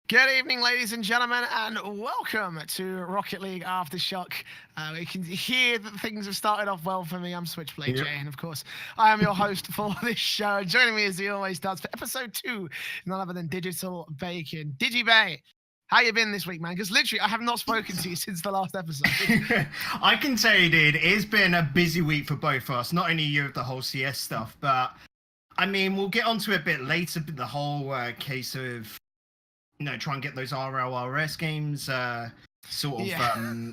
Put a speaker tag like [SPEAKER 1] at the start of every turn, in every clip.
[SPEAKER 1] Good evening, ladies and gentlemen, and welcome to Rocket League Aftershock. We can hear that things have started off well for me. I'm Switchblade Jay, and of course, I am your host for this show. Joining me as he always does for episode 2, none other than Digital Bacon. DigiBay, how you been this week, man? Because literally, I have not spoken to you since the last episode.
[SPEAKER 2] I can tell you, dude, it's been a busy week for both of us. Not only you with the whole CS stuff, but I mean, we'll get onto it a bit later. But the whole case of try and get those RLRS games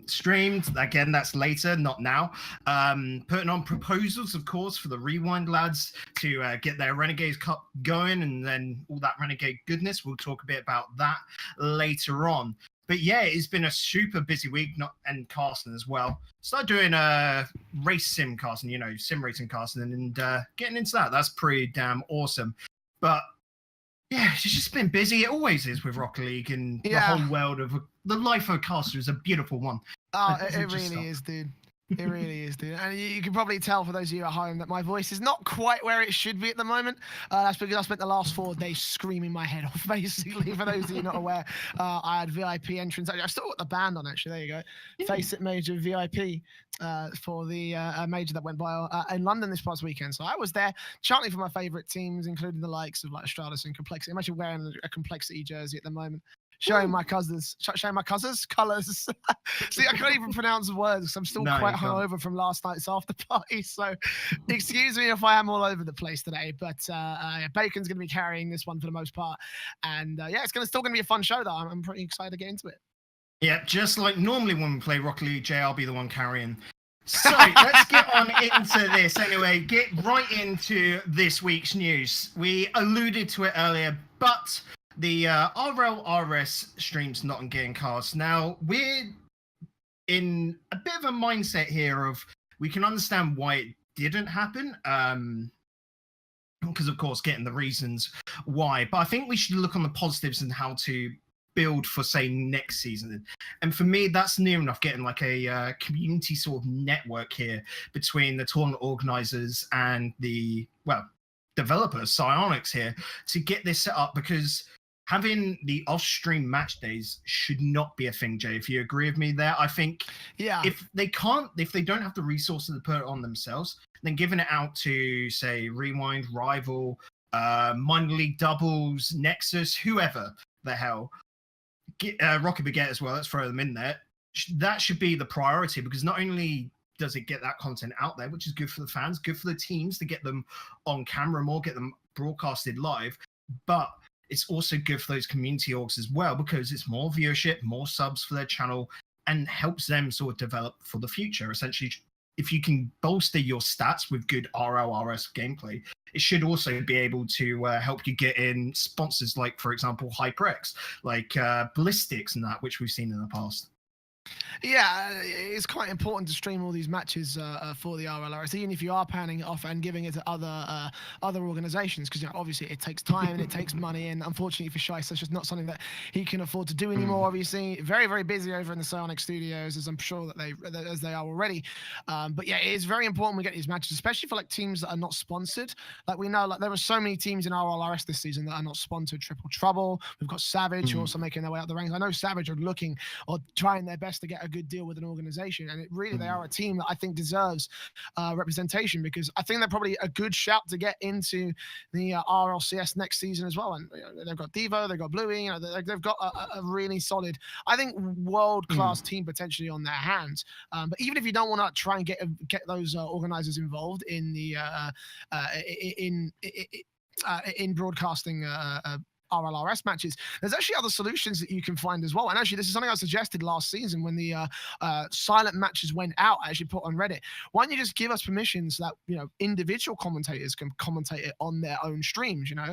[SPEAKER 2] streamed. Again, that's later, not now. Putting on proposals, of course, for the Rewind lads to get their Renegades Cup going, and then all that Renegade goodness. We'll talk a bit about that later on. But yeah, it's been a super busy week, and casting as well. Started doing race sim casting, sim racing casting, and getting into that. That's pretty damn awesome. But yeah, it's just been busy. It always is with Rocket League, and the whole world of the life of a caster is a beautiful one.
[SPEAKER 1] Oh, it really is, dude. It really is, dude. And you can probably tell, for those of you at home, that my voice is not quite where it should be at the moment. That's because I spent the last 4 days screaming my head off, basically. For those of you not aware, I had VIP entrance. I still got the band on, actually. There you go. Yeah. Face It Major VIP for the major that went by in London this past weekend. So I was there chanting for my favourite teams, including the likes of like Stratus and Complexity. I'm actually wearing a Complexity jersey at the moment. Showing my cousins colours. See, I can't even pronounce words because I'm still quite hungover from last night's after party. So, excuse me if I am all over the place today. But Bacon's going to be carrying this one for the most part, and it's still going to be a fun show. Though I'm pretty excited to get into it.
[SPEAKER 2] Yeah, just like normally when we play Rocket League, Jay, I'll be the one carrying. So let's get on into this anyway. Get right into this week's news. We alluded to it earlier, but the RLRS stream's not getting cast. Now, we're in a bit of a mindset here of we can understand why it didn't happen, because, of course, getting the reasons why. But I think we should look on the positives and how to build for, say, next season. And for me, that's near enough getting like a community sort of network here between the tournament organizers and the, developers, Psyonix here, to get this set up, because having the off-stream match days should not be a thing, Jay. If you agree with me there, I think if they don't have the resources to put it on themselves, then giving it out to, say, Rewind, Rival, Minor League Doubles, Nexus, whoever the hell, Rocket Baguette as well, let's throw them in there. That should be the priority, because not only does it get that content out there, which is good for the fans, good for the teams to get them on camera more, get them broadcasted live, but it's also good for those community orgs as well, because it's more viewership, more subs for their channel, and helps them sort of develop for the future. Essentially, if you can bolster your stats with good RLRS gameplay, it should also be able to help you get in sponsors like, for example, HyperX, like Ballistics and that, which we've seen in the past.
[SPEAKER 1] Yeah, it's quite important to stream all these matches for the RLRS, even if you are panning it off and giving it to other organizations, because obviously it takes time and it takes money, and unfortunately for Shice, that's just not something that he can afford to do anymore. Obviously, very, very busy over in the Psyonix studios, as I'm sure that they are already. But yeah, it is very important we get these matches, especially for like teams that are not sponsored. Like we know, like there are so many teams in RLRS this season that are not sponsored. Triple Trouble, we've got Savage who are also making their way up the ranks. I know Savage are looking or trying their best to get a good deal with an organization, and they are a team that I think deserves representation, because I think they're probably a good shout to get into the RLCS next season as well. And they've got Devo, they've got Bluey, they've got a really solid, I think, world-class team potentially on their hands. But even if you don't want to try and get those organizers involved in the in broadcasting RLRS matches, there's actually other solutions that you can find as well. And actually, this is something I suggested last season when the silent matches went out. I actually put on Reddit, why don't you just give us permission so that individual commentators can commentate it on their own streams, because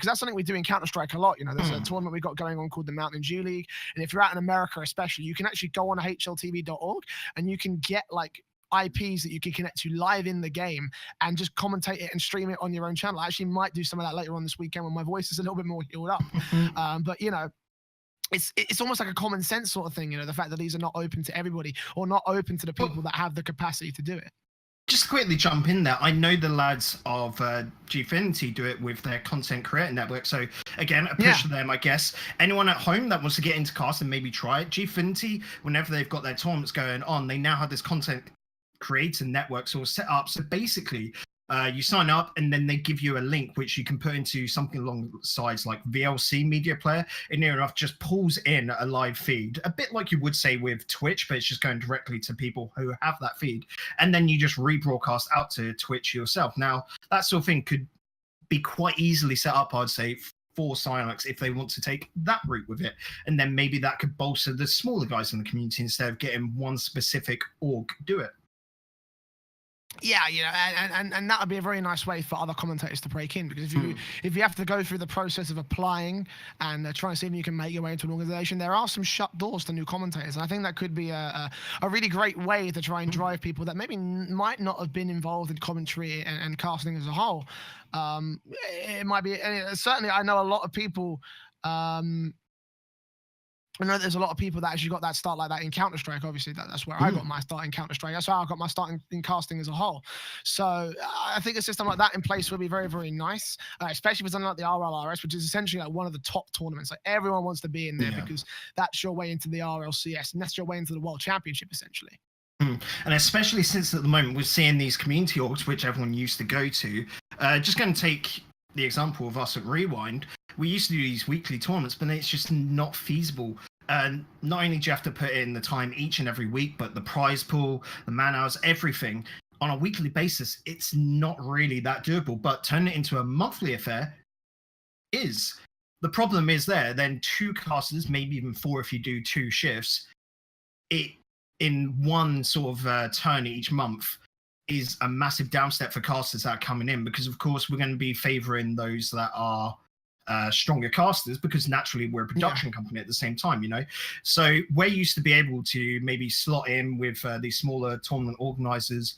[SPEAKER 1] that's something we do in Counter-Strike a lot. There's a tournament we've got going on called the Mountain Dew League, and if you're out in America especially, you can actually go on hltv.org and you can get like IPs that you can connect to live in the game and just commentate it and stream it on your own channel. I actually might do some of that later on this weekend when my voice is a little bit more healed up. But it's almost like a common sense sort of thing, the fact that these are not open to everybody, or not open to the people that have the capacity to do it.
[SPEAKER 2] just quickly jump in there. I know the lads of Gfinity do it with their content creator network. So again, a push to them, I guess. Anyone at home that wants to get into cast and maybe try it, Gfinity, whenever they've got their tournaments going on, they now have this content creator network sort of set up. So basically, you sign up and then they give you a link which you can put into something along the sides like VLC media player. And near enough just pulls in a live feed, a bit like you would say with Twitch, but it's just going directly to people who have that feed. And then you just rebroadcast out to Twitch yourself. Now, that sort of thing could be quite easily set up, I'd say, for Silence if they want to take that route with it. And then maybe that could bolster the smaller guys in the community instead of getting one specific org do it.
[SPEAKER 1] Yeah, you know, and that would be a very nice way for other commentators to break in, because if you have to go through the process of applying and try and see if you can make your way into an organization, there are some shut doors to new commentators, and I think that could be a really great way to try and drive people that maybe might not have been involved in commentary and casting as a whole. It might be, certainly I know a lot of people. I know there's a lot of people that actually got that start like that in Counter-Strike. Obviously, that's where I got my start in Counter-Strike. That's how I got my start in casting as a whole. So I think a system like that in place would be very, very nice, especially for something like the RLRS, which is essentially like one of the top tournaments. Like everyone wants to be in there because that's your way into the RLCS, and that's your way into the World Championship, essentially.
[SPEAKER 2] And especially since at the moment we're seeing these community orgs, which everyone used to go to. Just going to take the example of us at Rewind. We used to do these weekly tournaments, but it's just not feasible. And not only do you have to put in the time each and every week, but the prize pool, the man hours, everything on a weekly basis, it's not really that doable. But turning it into a monthly affair is. The problem is there, then 2 casters, maybe even 4 if you do 2 shifts, in one sort of turn each month is a massive downstep for casters that are coming in, because of course we're going to be favoring those that are stronger casters, because naturally we're a production company at the same time, you know. So we used to be able to maybe slot in with these smaller tournament organizers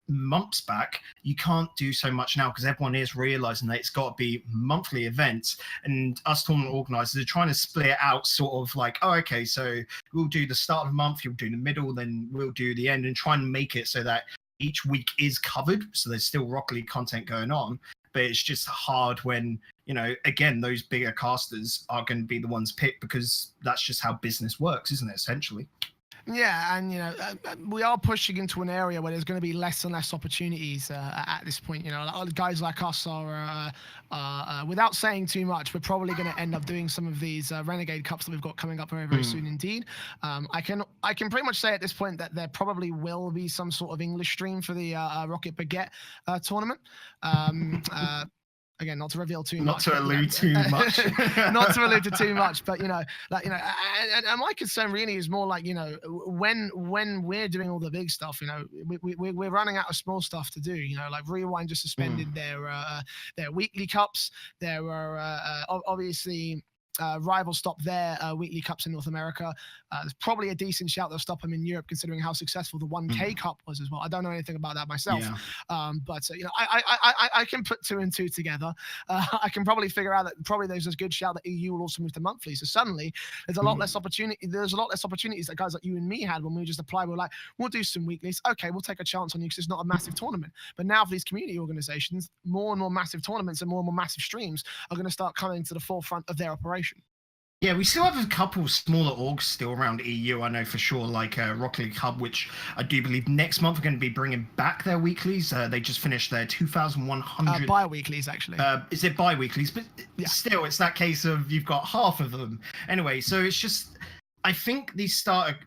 [SPEAKER 2] months back. You can't do so much now because everyone is realizing that it's got to be monthly events, and us tournament organizers are trying to split it out sort of like, oh, okay, so we'll do the start of the month, you'll do the middle, then we'll do the end, and try and make it so that each week is covered, so there's still Rocket League content going on. But it's just hard when, you know, again, those bigger casters are going to be the ones picked, because that's just how business works, isn't it, essentially?
[SPEAKER 1] Yeah, and, you know, we are pushing into an area where there's going to be less and less opportunities at this point. You know, guys like us are, without saying too much, we're probably going to end up doing some of these Renegade Cups that we've got coming up very, very soon indeed. I can pretty much say at this point that there probably will be some sort of English stream for the Rocket Baguette tournament. Again, not to reveal too much.
[SPEAKER 2] Not to allude too much.
[SPEAKER 1] Not to allude to too much, but, you know, like, you know, and my concern really is more like, you know, when we're doing all the big stuff, you know, we're running out of small stuff to do. You know, like Rewind just suspended their weekly cups. There were obviously Rival stopped their weekly cups in North America. There's probably a decent shout they'll stop them in Europe, considering how successful the 1K Cup was as well. I don't know anything about that myself, but you know, I can put 2 and 2 together. I can probably figure out that probably there's a good shout that EU will also move to monthly. So suddenly there's a lot less opportunity. There's a lot less opportunities that guys like you and me had when we just applied. We're like, we'll do some weeklies. Okay, we'll take a chance on you because it's not a massive tournament. But now for these community organizations, more and more massive tournaments and more massive streams are going to start coming to the forefront of their operation.
[SPEAKER 2] Yeah, we still have a couple smaller orgs still around EU, I know for sure, like Rocket League Hub, which I do believe next month are going to be bringing back their weeklies. They just finished their 2,100...
[SPEAKER 1] bi-weeklies, actually.
[SPEAKER 2] Is it bi-weeklies? But still, it's that case of you've got half of them. Anyway, so it's just... I think these starter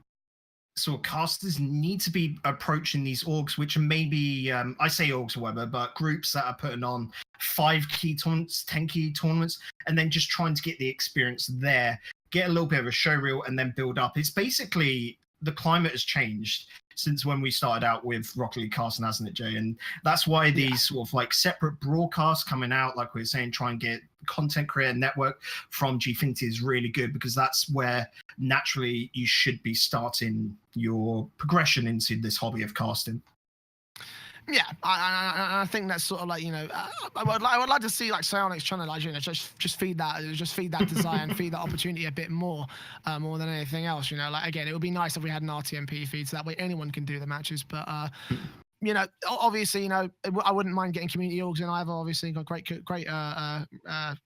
[SPEAKER 2] sort of casters need to be approaching these orgs, which are maybe, I say orgs or whatever, but groups that are putting on 5 key tournaments, 10 key tournaments, and then just trying to get the experience there, get a little bit of a show reel, and then build up. It's basically, the climate has changed since when we started out with Rocket League casting, hasn't it, Jay? And that's why these sort of like separate broadcasts coming out, like we were saying, try and get content creator network from Gfinity is really good, because that's where naturally you should be starting your progression into this hobby of casting.
[SPEAKER 1] Yeah, I think that's sort of like, you know, I would like to see like Psionics trying to, like, you know, just feed that desire and feed that opportunity a bit more than anything else. You know, like, again, it would be nice if we had an RTMP feed, so that way anyone can do the matches. But Obviously, I wouldn't mind getting community orgs in either. Obviously, got great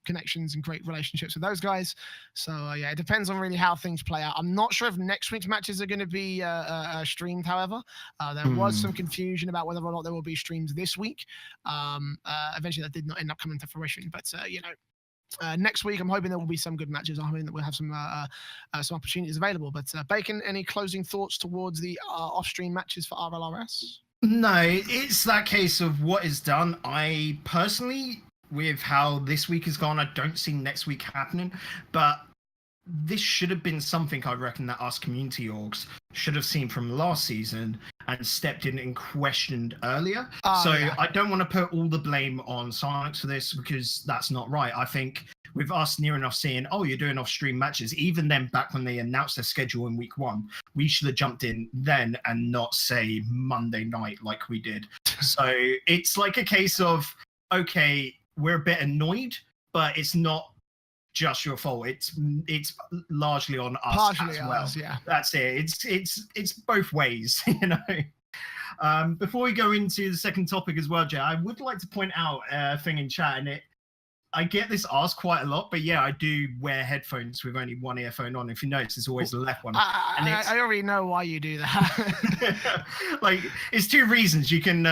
[SPEAKER 1] connections and great relationships with those guys. So yeah, it depends on really how things play out. I'm not sure if next week's matches are going to be streamed. However, there was some confusion about whether or not there will be streams this week. Eventually, that did not end up coming to fruition. But next week, I'm hoping there will be some good matches. I'm hoping that we'll have some opportunities available. But Bacon, any closing thoughts towards the off-stream matches for RLRS?
[SPEAKER 2] No, it's that case of what is done. I personally, with how this week has gone, I don't see next week happening. But this should have been something I reckon that us community orgs should have seen from last season and stepped in and questioned earlier. Yeah. I don't want to put all the blame on Sonics for this because that's not right. I think with us near enough seeing, oh, you're doing off-stream matches, even then back when they announced their schedule in week 1, we should have jumped in then and not say Monday night like we did. So it's like a case of, okay, we're a bit annoyed, but it's not just your fault. It's largely on us. Partially as well. Yeah. That's it. It's both ways, Before we go into the second topic as well, Jay, I would like to point out a thing in chat, and I get this asked quite a lot, but yeah, I do wear headphones with only one earphone on. If you notice, it's always the left one.
[SPEAKER 1] I already know why you do that.
[SPEAKER 2] It's 2 reasons. You can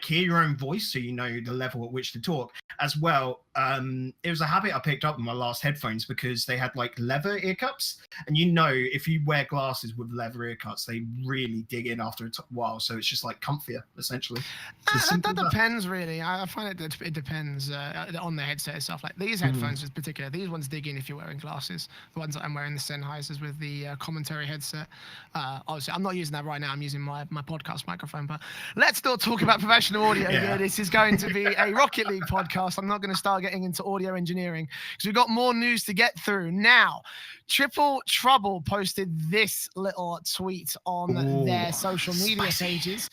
[SPEAKER 2] hear your own voice, so you know the level at which to talk. As well, it was a habit I picked up in my last headphones because they had leather ear cups, and if you wear glasses with leather ear cups, they really dig in after a while. So it's just comfier, essentially.
[SPEAKER 1] That depends, really. I find it depends on the headset itself. Like these headphones in particular, these ones dig in if you're wearing glasses. The ones that I'm wearing, the Sennheisers with the commentary headset. Obviously, I'm not using that right now. I'm using my podcast microphone. But let's not talk about professional audio here. This is going to be a Rocket League podcast. I'm not going to start getting into audio engineering because we've got more news to get through. Now, Triple Trouble posted this little tweet on their social media pages.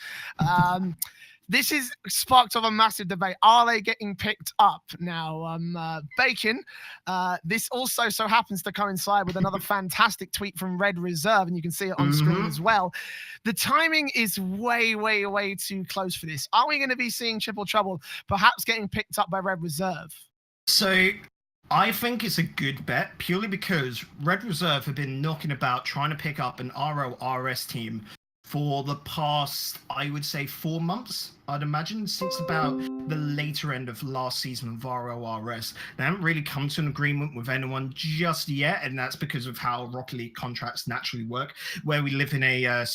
[SPEAKER 1] This is sparked off a massive debate. Are they getting picked up? Now, Bacon, this also so happens to coincide with another fantastic tweet from Red Reserve, and you can see it on screen as well. The timing is way, way, way too close for this. Are we going to be seeing Triple Trouble perhaps getting picked up by Red Reserve?
[SPEAKER 2] So I think it's a good bet purely because Red Reserve have been knocking about trying to pick up an RLRS team for the past, I would say, 4 months, I'd imagine, since about the later end of last season of RLRS. They haven't really come to an agreement with anyone just yet, and that's because of how Rocket League contracts naturally work, where we live in a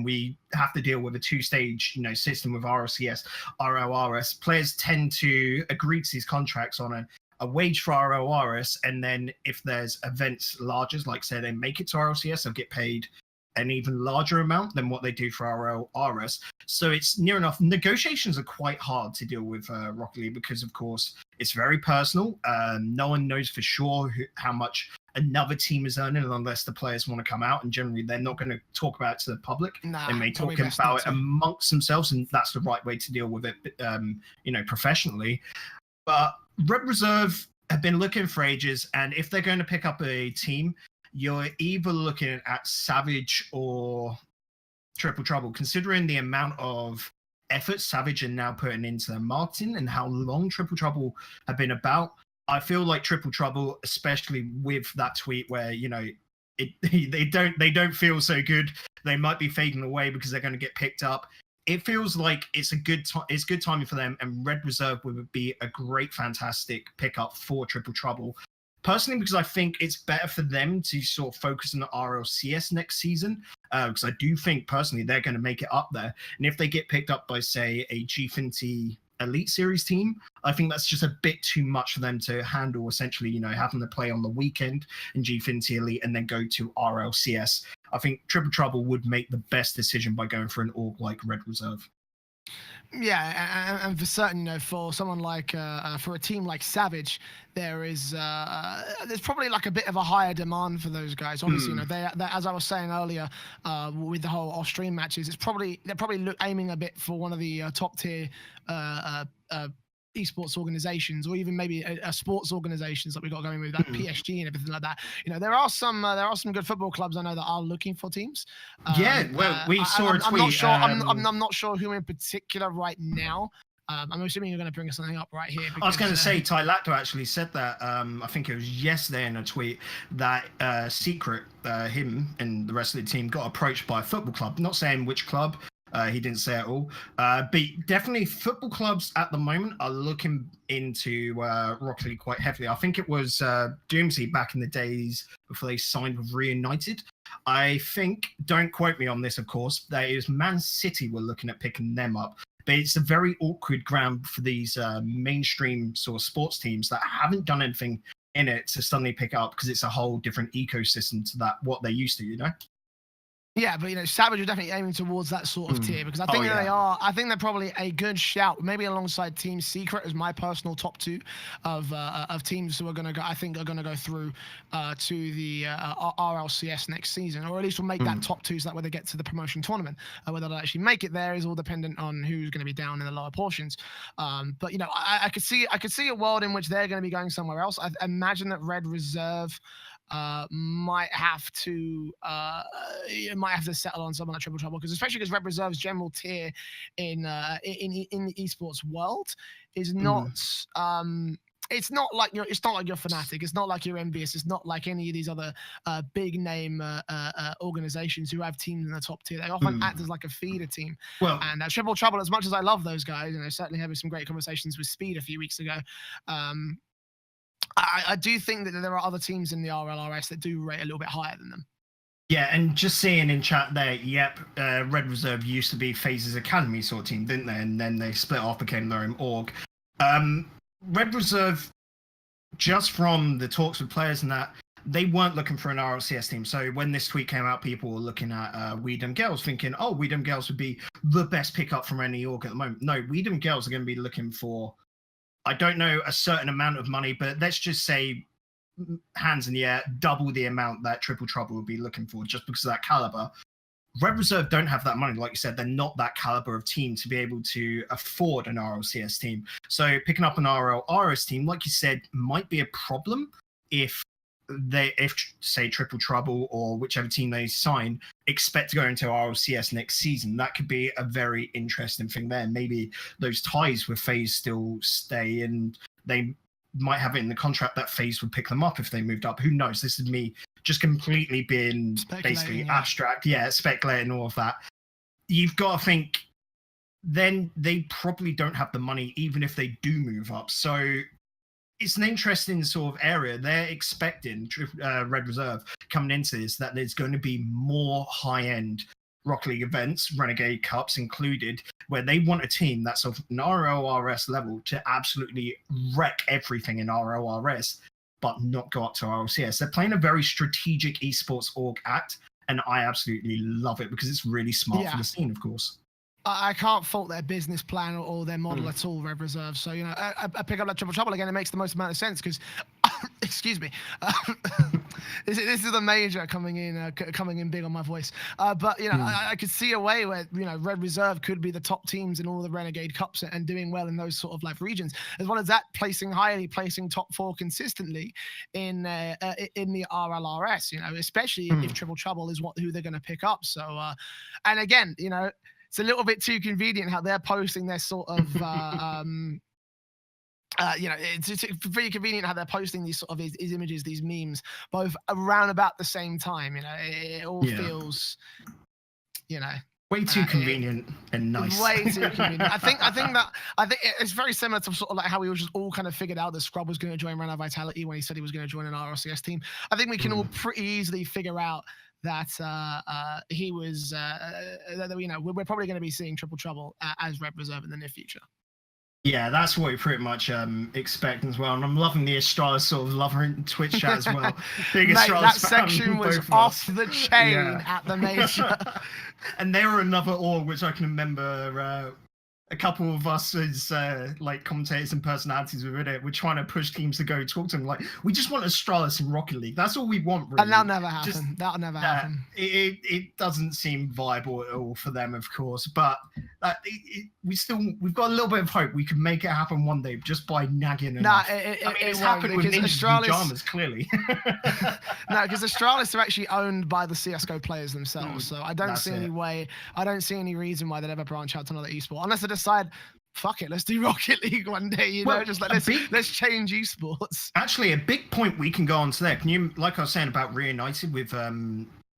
[SPEAKER 2] we have to deal with a 2-stage, system with RLCS, RLRS. Players tend to agree to these contracts on a wage for RLRS, and then if there's events larger, like say they make it to RLCS, they'll get paid an even larger amount than what they do for RLRS. So it's near enough. Negotiations are quite hard to deal with Rocket League because, of course, it's very personal. No one knows for sure how much another team is earning unless the players want to come out, and generally they're not going to talk about it to the public. They may talk about it amongst themselves, and that's the right way to deal with it, professionally. But Red Reserve have been looking for ages, and if they're going to pick up a team, you're either looking at Savage or Triple Trouble, considering the amount of effort Savage are now putting into their marketing and how long Triple Trouble have been about. I feel like Triple Trouble, especially with that tweet where, they don't feel so good. They might be fading away because they're going to get picked up. It feels like it's good timing for them, and Red Reserve would be a great, fantastic pickup for Triple Trouble. Personally, because I think it's better for them to sort of focus on the RLCS next season, because I do think, personally, they're going to make it up there. And if they get picked up by, say, a Gfinity Elite Series team, I think that's just a bit too much for them to handle, essentially, having to play on the weekend in Gfinity Elite and then go to RLCS. I think Triple Trouble would make the best decision by going for an org like Red Reserve.
[SPEAKER 1] Yeah, and for certain, for someone like for a team like Savage, there's probably a bit of a higher demand for those guys. Obviously, they as I was saying earlier, with the whole off-stream matches, they're probably aiming a bit for one of the top tier esports organizations, or even maybe a sports organizations that we got going with that PSG and everything like that. You know, there are some good football clubs I know that are looking for teams.
[SPEAKER 2] We saw a tweet.
[SPEAKER 1] I'm not sure. I'm not sure who in particular right now. I'm assuming you're going to bring something up right here. Because,
[SPEAKER 2] I was going to say, Ty Lacto actually said that, I think it was yesterday in a tweet, that Secret, him and the rest of the team got approached by a football club. Not saying which club, he didn't say at all. But definitely football clubs at the moment are looking into Rocket League quite heavily. I think it was Doomsday back in the days before they signed with Reunited. I think, don't quote me on this, of course, that it was Man City were looking at picking them up. But it's a very awkward ground for these mainstream sort of sports teams that haven't done anything in it to suddenly pick up, because it's a whole different ecosystem to that what they're used to, you know?
[SPEAKER 1] Yeah, but you know, Savage are definitely aiming towards that sort of tier, because I think they are. I think they're probably a good shout, maybe alongside Team Secret as my personal top two of teams who are going to go. I think are going to go through to the RLCS next season, or at least will make that top two, so that when they get to the promotion tournament, whether they'll actually make it there is all dependent on who's going to be down in the lower portions. But you know, I could see a world in which they're going to be going somewhere else. I imagine that Red Reserve might have to settle on something like Triple Trouble, because especially because Red Reserve's general tier in the esports world is not it's not like you're Fnatic, it's not like you're Envious, it's not like any of these other big name organizations who have teams in the top tier. They often act as like a feeder team.
[SPEAKER 2] Well,
[SPEAKER 1] and Triple Trouble, as much as I love those guys, and I certainly having some great conversations with Speed a few weeks ago, I do think that there are other teams in the RLRS that do rate a little bit higher than them.
[SPEAKER 2] yeah, and just seeing in chat there, yep, Red Reserve used to be FaZe's Academy sort of team, didn't they? And then they split off, became their own org. Red Reserve, just from the talks with players and that, they weren't looking for an RLCS team. So when this tweet came out, people were looking at Weedham Girls, thinking, oh, Weedham Girls would be the best pickup from any org at the moment. No, Weedham Girls are going to be looking for, I don't know, a certain amount of money, but let's just say, hands in the air, double the amount that Triple Trouble would be looking for, just because of that caliber. Red Reserve don't have that money. Like you said, they're not that caliber of team to be able to afford an RLCS team. So picking up an RLRS team, like you said, might be a problem if say Triple Trouble or whichever team they sign expect to go into RLCS next season. That could be a very interesting thing there. Maybe those ties with FaZe still stay, and they might have it in the contract that FaZe would pick them up if they moved up. Who knows? This is me just completely being basically abstract. Yeah, speculating, all of that. You've got to think, then they probably don't have the money even if they do move up. So it's an interesting sort of area. They're expecting, Red Reserve, coming into this, that there's going to be more high-end Rocket League events, Renegade Cups included, where they want a team that's of an RLRS level to absolutely wreck everything in RLRS, but not go up to RLCS. They're playing a very strategic esports org act, and I absolutely love it because it's really smart for the scene, of course.
[SPEAKER 1] I can't fault their business plan or their model at all, Red Reserve. So, you know, I pick up that Triple Trouble again. It makes the most amount of sense because, excuse me, this is the major coming in big on my voice. But, you know, I could see a way where, you know, Red Reserve could be the top teams in all the Renegade Cups and doing well in those sort of like regions, as well as that placing top 4 consistently in the RLRS, you know, especially if Triple Trouble is who they're going to pick up. So, and again, you know, it's a little bit too convenient how they're posting their sort of, you know, it's pretty convenient how they're posting these sort of these images, these memes, both around about the same time. You know, it all feels, you know,
[SPEAKER 2] way too convenient and nice.
[SPEAKER 1] Way too convenient. I think it's very similar to sort of like how we just all kind of figured out that Scrub was going to join Runner Vitality when he said he was going to join an RLCS team. I think we can all pretty easily figure out that he was, you know, we're probably going to be seeing Triple Trouble as Red Reserve in the near future. Yeah,
[SPEAKER 2] that's what we pretty much expect as well. And I'm loving the Astralis sort of lover in Twitch chat as well. Big Astralis
[SPEAKER 1] that section was off the chain at the major.
[SPEAKER 2] And they were another org, which I can remember a couple of us as like commentators and personalities within it, we're trying to push teams to go talk to them. Like, we just want Astralis in Rocket League. That's all we want, really.
[SPEAKER 1] And that'll never happen. That'll never happen.
[SPEAKER 2] It doesn't seem viable at all for them, of course. But we've got a little bit of hope we can make it happen one day just by nagging enough. It's
[SPEAKER 1] won't,
[SPEAKER 2] happened with Ninjas Pajamas, clearly.
[SPEAKER 1] No, because Astralis are actually owned by the CS:GO players themselves, so I don't see any reason why they'd ever branch out to another esport unless they decide, fuck it, let's do Rocket League one day, just like let's change esports.
[SPEAKER 2] Actually, a big point we can go on to there. Can you, like I was saying about reunited with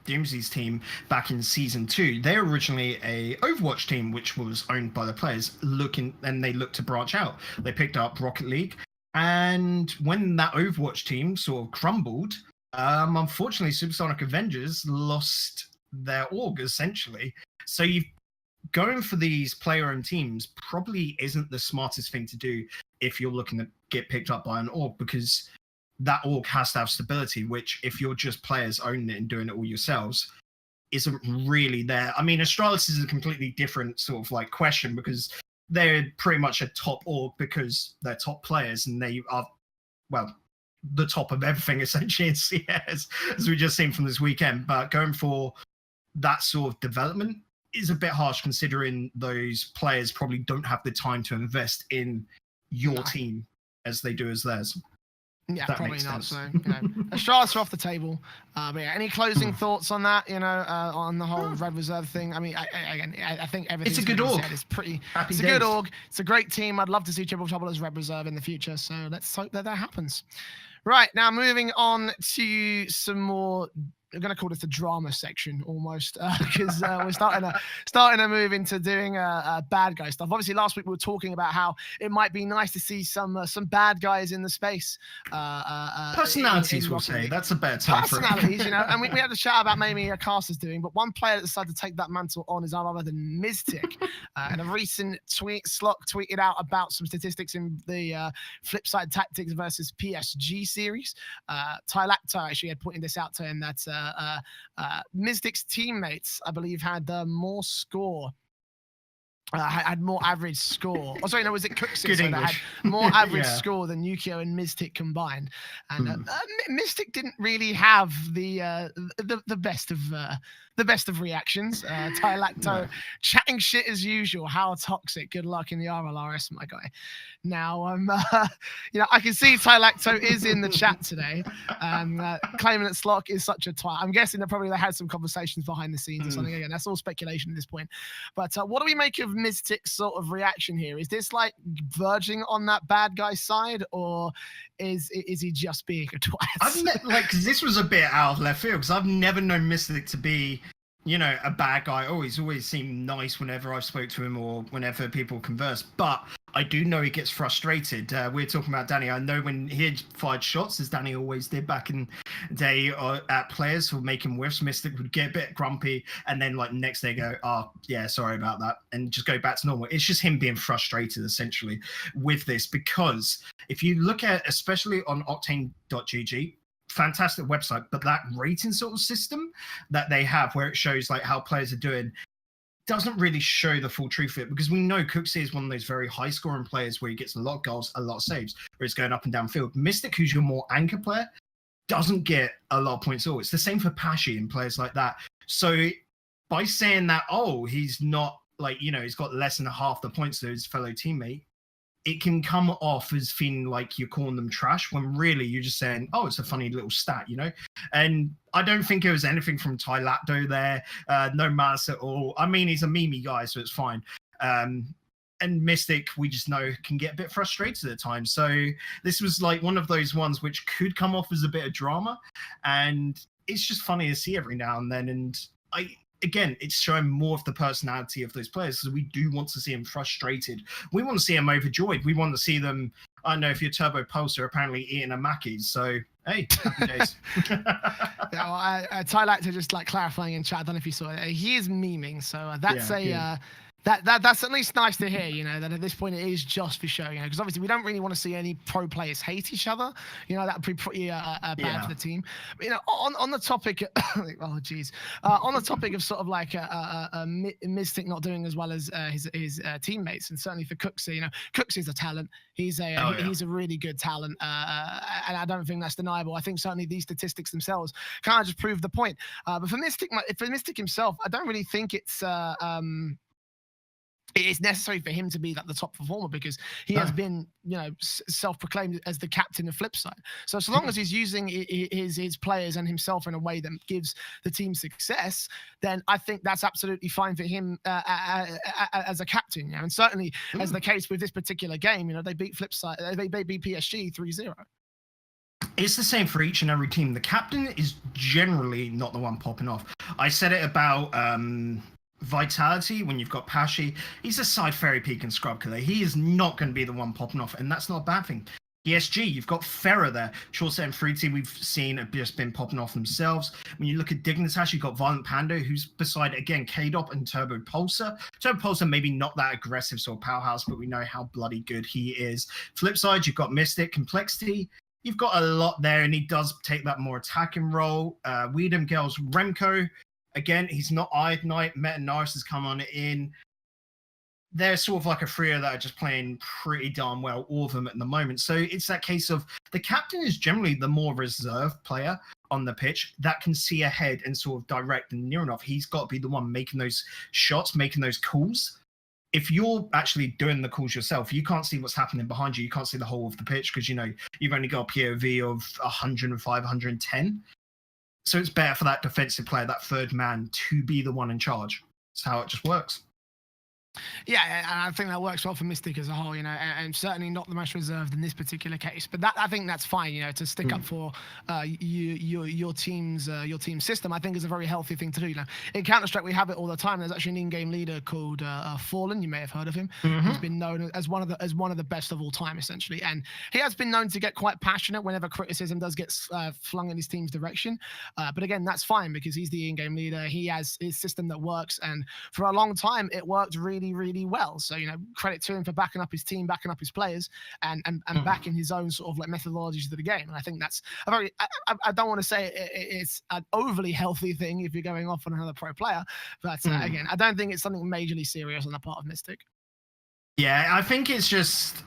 [SPEAKER 2] Doomsy's team back in season 2, they're originally a Overwatch team which was owned by the players, and they looked to branch out. They picked up Rocket League, and when that Overwatch team sort of crumbled, unfortunately Supersonic Avengers lost their org essentially. So going for these player-owned teams probably isn't the smartest thing to do if you're looking to get picked up by an org, because that org has to have stability, which if you're just players owning it and doing it all yourselves isn't really there. I mean, Astralis is a completely different sort of like question, because they're pretty much a top org because they're top players and they are, well, the top of everything essentially in CS, as we just seen from this weekend. But going for that sort of development is a bit harsh, considering those players probably don't have the time to invest in your team as they do as theirs.
[SPEAKER 1] Yeah, probably not. So, Astralis are off the table. But yeah, any closing thoughts on that? On the whole Red Reserve thing. I mean, I think everything.
[SPEAKER 2] It's a good org.
[SPEAKER 1] It's a good org. It's a great team. I'd love to see Triple Trouble as Red Reserve in the future. So let's hope that happens. Right, now moving on to some more. I'm going to call this the drama section almost, because we're starting to move into doing bad guy stuff. Obviously, last week we were talking about how it might be nice to see some bad guys in the space.
[SPEAKER 2] Personalities, we'll say. That's a better term for it.
[SPEAKER 1] Personalities, and we had to chat about maybe Casters doing, but one player that decided to take that mantle on is none other than Mystic. In a recent tweet, Slock tweeted out about some statistics in the Flipside Tactics versus PSG series. Tylacto actually had pointed this out to him that Mystic's teammates, I believe, had more score. Had more average score. Oh, sorry, no, was it Cooksey? So had more average score than Yukio and Mystic combined. And Mystic didn't really have the best of reactions. Tylacto chatting shit as usual. How toxic. Good luck in the RLRS, my guy. Now, I can see Tylacto is in the chat today, claiming that Slock is such a twat. I'm guessing that probably they had some conversations behind the scenes or something. Again, that's all speculation at this point. But what do we make of Mystic's sort of reaction here? Is this like verging on that bad guy side, or is he just being a twat?
[SPEAKER 2] Cause this was a bit out of left field, because I've never known Mystic to be, a bad guy. Oh, he's always seemed nice whenever I've spoke to him or whenever people converse. But I do know he gets frustrated. We're talking about Danny. I know when he had fired shots, as Danny always did back in the day, at players for making whiffs, Mystic would get a bit grumpy and then next day go, oh, yeah, sorry about that, and just go back to normal. It's just him being frustrated essentially with this, because if you look at, especially on octane.gg, fantastic website, but that rating sort of system that they have where it shows how players are doing doesn't really show the full truth of it, because we know Cooksey is one of those very high scoring players where he gets a lot of goals, a lot of saves, where he's going up and down field. Mystic, who's your more anchor player, doesn't get a lot of points at all. It's the same for Pashi and players like that. So by saying that, he's not he's got less than half the points to his fellow teammate, it can come off as feeling like you're calling them trash, when really you're just saying, oh, it's a funny little stat, And I don't think it was anything from Tylacto there. No malice at all. I mean, he's a meme guy, so it's fine. And Mystic, we just know, can get a bit frustrated at times. So this was one of those ones which could come off as a bit of drama. And it's just funny to see every now and then. And again, it's showing more of the personality of those players, because we do want to see them frustrated. We want to see them overjoyed. We want to see them, I don't know, if you're Turbo Pulsar, apparently eating a Mackey's. So, hey, happy days.
[SPEAKER 1] Tylacto just clarifying in chat, I don't know if you saw it. He is memeing, so that's that's at least nice to hear, that at this point it is just for show, because obviously we don't really want to see any pro players hate each other. That would be pretty bad for the team. But, on the topic, oh geez, on the topic of sort of Mystic not doing as well as his teammates, and certainly for Cooksey, Cooksey's a talent. He's a really good talent, and I don't think that's deniable. I think certainly these statistics themselves kind of just prove the point. But for Mystic himself, I don't really think it's necessary for him to be like the top performer, because he has been, you know, self-proclaimed as the captain of Flipside. So long as he's using his players and himself in a way that gives the team success, then I think that's absolutely fine for him as a captain. You know? And certainly as the case with this particular game, you know, they beat Flipside, they beat PSG 3-0.
[SPEAKER 2] It's the same for each and every team. The captain is generally not the one popping off. I said it about Vitality when you've got Pashi. He's a side fairy peak and scrub killer. He is not going to be the one popping off, and that's not a bad thing. PSG, you've got Ferrer there. Short set and Fruity we've seen have just been popping off themselves. When you look at Dignitas, you've got Violent Panda, who's beside, again, K-Dop and Turbo Pulsar. Turbo Pulsar maybe not that aggressive sort of powerhouse, but we know how bloody good he is. Flip side, you've got Mystic, Complexity. You've got a lot there, and he does take that more attacking role. Weedham Girls, Remco. Again, he's not Iron Knight. Meta Naris has come on in. They're sort of like a trio that are just playing pretty darn well, all of them at the moment. So it's that case of the captain is generally the more reserved player on the pitch that can see ahead and sort of direct, and near enough, he's got to be the one making those shots, making those calls. If you're actually doing the calls yourself, you can't see what's happening behind you. You can't see the whole of the pitch because, you know, you've only got a POV of 105, 110. So it's better for that defensive player, that third man, to be the one in charge. That's how it just works.
[SPEAKER 1] Yeah, and I think that works well for Mystic as a whole, you know, and certainly not the most reserved in this particular case. But that, I think that's fine, you know, to stick up for your team's system. I think is a very healthy thing to do. You know, in Counter-Strike we have it all the time. There's actually an in-game leader called Fallen. You may have heard of him. He's been known as one of the best of all time, essentially, and he has been known to get quite passionate whenever criticism does get flung in his team's direction. But again, that's fine because he's the in-game leader. He has his system that works, and for a long time it worked really well. So, you know, credit to him for backing up his team, backing up his players, and backing his own sort of like methodologies to the game. And I think that's a very, I don't want to say it's an overly healthy thing if you're going off on another pro player, but again, I don't think it's something majorly serious on the part of Mystic.
[SPEAKER 2] Yeah, I think it's just,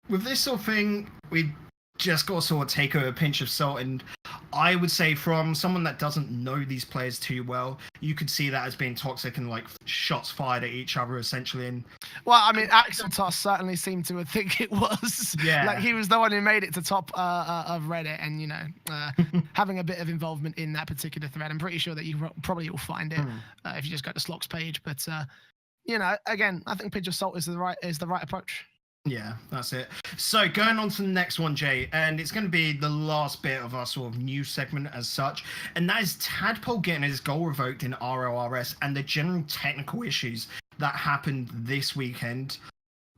[SPEAKER 2] with this sort of thing, we just got to sort of take a pinch of salt. And I would say from someone that doesn't know these players too well, you could see that as being toxic and like shots fired at each other essentially. And
[SPEAKER 1] well, I mean, Axeltos certainly seemed to think it was.
[SPEAKER 2] Yeah.
[SPEAKER 1] Like he was the one who made it to top of Reddit, and you know, having a bit of involvement in that particular thread. I'm pretty sure that you probably will find it if you just go to Slock's page. But you know, again, I think pinch of salt is the right approach.
[SPEAKER 2] Yeah, that's it. So going on to the next one, Jay, and it's going to be the last bit of our sort of news segment as such, and that is Tadpole getting his goal revoked in RLRS and the general technical issues that happened this weekend.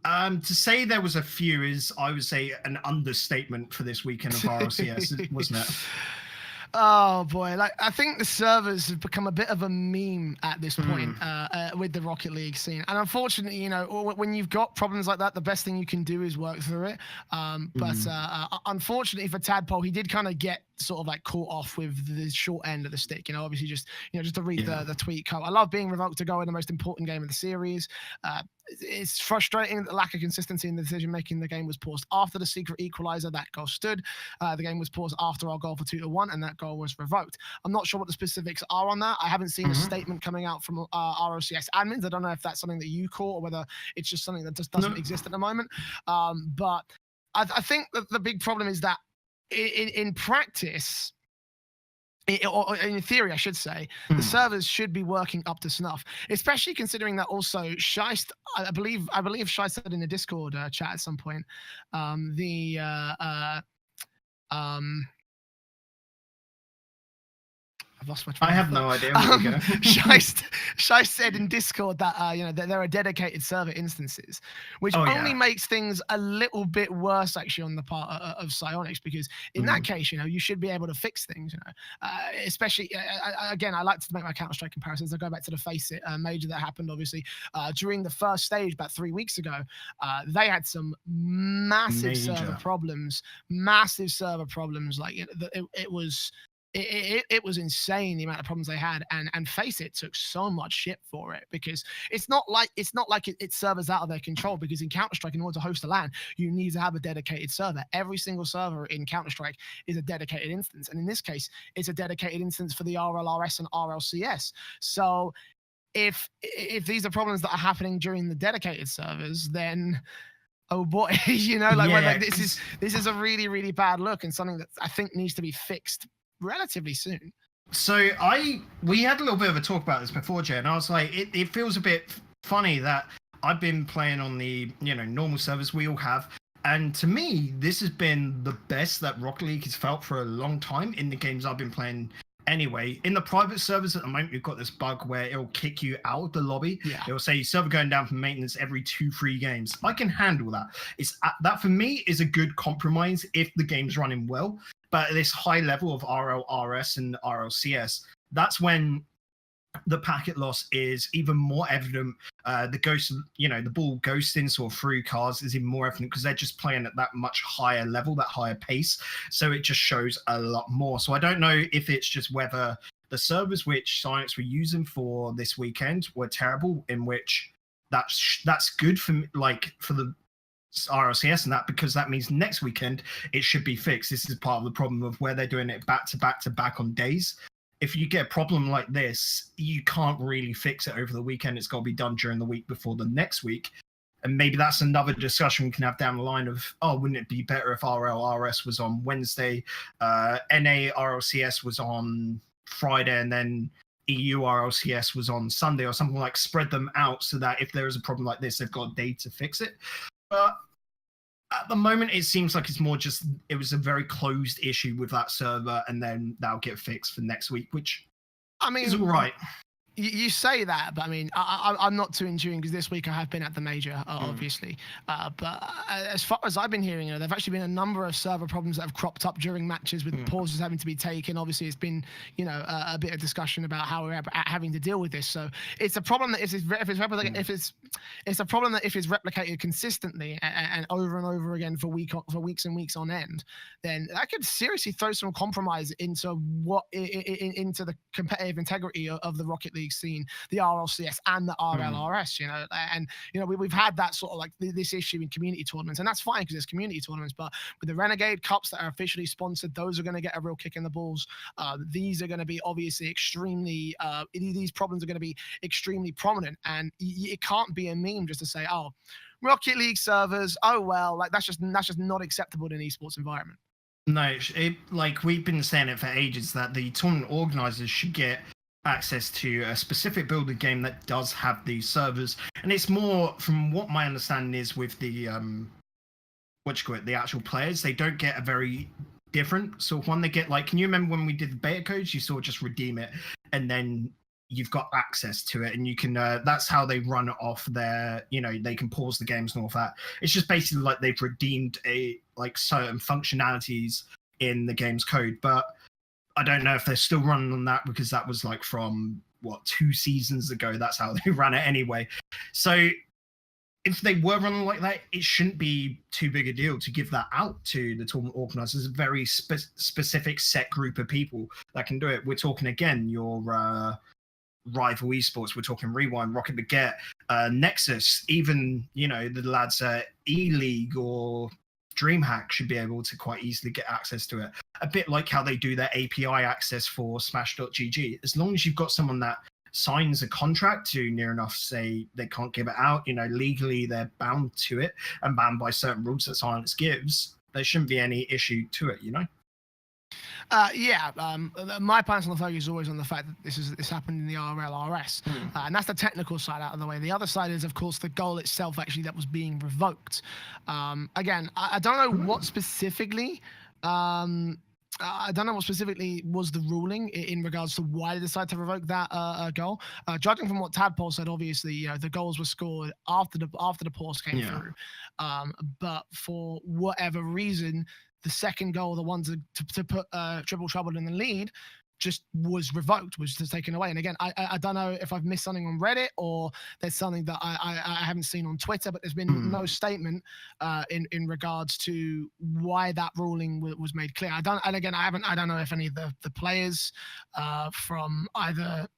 [SPEAKER 2] To say there was a few is, I would say, an understatement for this weekend of RLCS, wasn't it?
[SPEAKER 1] Oh boy, like I think the servers have become a bit of a meme at this point with the Rocket League scene, and unfortunately, you know, when you've got problems like that, the best thing you can do is work through it. But unfortunately for Tadpole, he did kind of get sort of like caught off with the short end of the stick. You know, obviously just to read the tweet. I love being revoked to go in the most important game of the series. It's frustrating that the lack of consistency in the decision making. The game was paused after the secret equalizer. That goal stood. The game was paused after our goal for 2-1, and that goal was revoked. I'm not sure what the specifics are on that. I haven't seen a statement coming out from RLCS admins. I don't know if that's something that you caught or whether it's just something that just doesn't exist at the moment. But I think that the big problem is that in practice, or in theory, I should say, the servers should be working up to snuff, especially considering that also Scheist, I believe Scheist said in the Discord chat at some point, I've lost my train of thought.
[SPEAKER 2] I have no idea where we go.
[SPEAKER 1] Scheist said in Discord that that there are dedicated server instances, which only makes things a little bit worse actually on the part of Psyonix, because in that case, you should be able to fix things. Especially again, I like to make my Counter-Strike comparisons. I go back to the Face It major that happened obviously during the first stage about 3 weeks ago. They had some massive server problems. Like it was insane the amount of problems they had, and Face It took so much shit for it, because it's not like it's servers out of their control, because in Counter-Strike, in order to host a LAN, you need to have a dedicated server. Every single server in Counter-Strike is a dedicated instance, and in this case, it's a dedicated instance for the RLRS and RLCS. So if these are problems that are happening during the dedicated servers, then oh boy, you know, like,
[SPEAKER 2] Yeah,
[SPEAKER 1] like this is a really, really bad look, and something that I think needs to be fixed relatively soon.
[SPEAKER 2] So we had a little bit of a talk about this before, Jay, and I was like, it feels a bit funny that I've been playing on the normal servers we all have, and to me this has been the best that Rocket League has felt for a long time in the games I've been playing. Anyway, in the private servers at the moment, we've got this bug where it'll kick you out of the lobby.
[SPEAKER 1] Yeah.
[SPEAKER 2] It'll say server going down for maintenance every 2-3 games. I can handle that. That for me is a good compromise if the game's running well. But at this high level of RLRS and RLCS, that's when the packet loss is even more evident. The ghost, the ball ghosting sort of through cars is even more evident because they're just playing at that much higher level, that higher pace. So it just shows a lot more. So I don't know if it's just whether the servers which Science were using for this weekend were terrible, in which that's good for the RLCS and that, because that means next weekend it should be fixed. This is part of the problem of where they're doing it back to back to back on days. If you get a problem like this, you can't really fix it over the weekend. It's got to be done during the week before the next week. And maybe that's another discussion we can have down the line of, wouldn't it be better if RLRS was on Wednesday, NA RLCS was on Friday, and then EU RLCS was on Sunday, or something, like spread them out so that if there is a problem like this, they've got a day to fix it. But at the moment, it seems like it's more just it was a very closed issue with that server, and then that'll get fixed for next week, which is all right.
[SPEAKER 1] You say that, but I mean, I'm not too in tune because this week I have been at the major, obviously. But as far as I've been hearing, there've actually been a number of server problems that have cropped up during matches with pauses having to be taken. Obviously, it's been, a bit of discussion about how we're having to deal with this. So it's a problem that if it's a problem that if it's replicated consistently and over again for weeks and weeks on end, then that could seriously throw some compromise into into the competitive integrity of the Rocket League scene, the RLCS and the RLRS, and we've had that sort of like this issue in community tournaments, and that's fine because it's community tournaments. But with the Renegade Cups that are officially sponsored, those are going to get a real kick in the balls. These are going to be obviously extremely. These problems are going to be extremely prominent, and it can't be a meme just to say, "Oh, Rocket League servers. Oh well, like that's just not acceptable in an esports environment."
[SPEAKER 2] No, like we've been saying it for ages that the tournament organizers should get access to a specific builder game that does have these servers, and it's more from what my understanding is with the the actual players, they don't get a very different sort of one. They get like, can you remember when we did the beta codes, you sort of just redeem it and then you've got access to it, and you can that's how they run it off their, they can pause the games and all that. It's just basically like they've redeemed certain functionalities in the game's code, but I don't know if they're still running on that because that was like from 2 seasons ago. That's how they ran it anyway. So if they were running like that, it shouldn't be too big a deal to give that out to the tournament organizers. A very specific set group of people that can do it. We're talking again your rival esports. We're talking Rewind, Rocket Baguette, Nexus, even the lads at E-League or DreamHack should be able to quite easily get access to it. A bit like how they do their API access for Smash.gg. As long as you've got someone that signs a contract to near enough say they can't give it out, legally they're bound to it and bound by certain rules that Silence gives, there shouldn't be any issue to it,
[SPEAKER 1] my personal focus is always on the fact that this happened in the RLRS, and that's the technical side out of the way. The other side is, of course, the goal itself actually that was being revoked. Again, I don't know what specifically. I don't know what specifically was the ruling in regards to why they decided to revoke that goal. Judging from what Tadpole said, obviously, the goals were scored after the pause came through. But for whatever reason, the second goal, the one to put Triple Trouble in the lead, just was revoked, was just taken away. And again, I don't know if I've missed something on Reddit or there's something that I haven't seen on Twitter, but there's been no statement in regards to why that ruling was made clear. I don't know if any of the players from either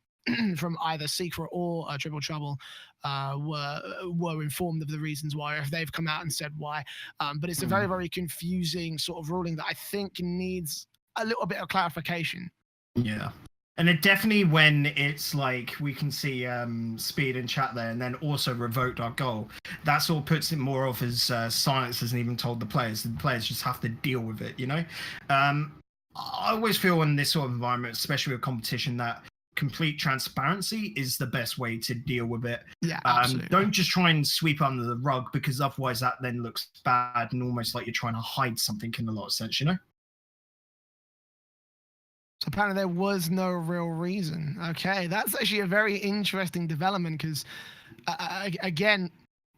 [SPEAKER 1] Secret or Triple Trouble were informed of the reasons why, or if they've come out and said why. But it's a very, very confusing sort of ruling that I think needs a little bit of clarification.
[SPEAKER 2] Yeah. And it definitely when it's like we can see Speed in chat there, and then also revoked our goal. That sort of puts it more off as Silence hasn't even told the players. The players just have to deal with it, you know. I always feel in this sort of environment, especially with competition, that complete transparency is the best way to deal with it.
[SPEAKER 1] Yeah, absolutely.
[SPEAKER 2] Don't just try and sweep under the rug, because otherwise that then looks bad and almost like you're trying to hide something in a lot of sense, you know.
[SPEAKER 1] So apparently there was no real reason. Okay, that's actually a very interesting development because, again,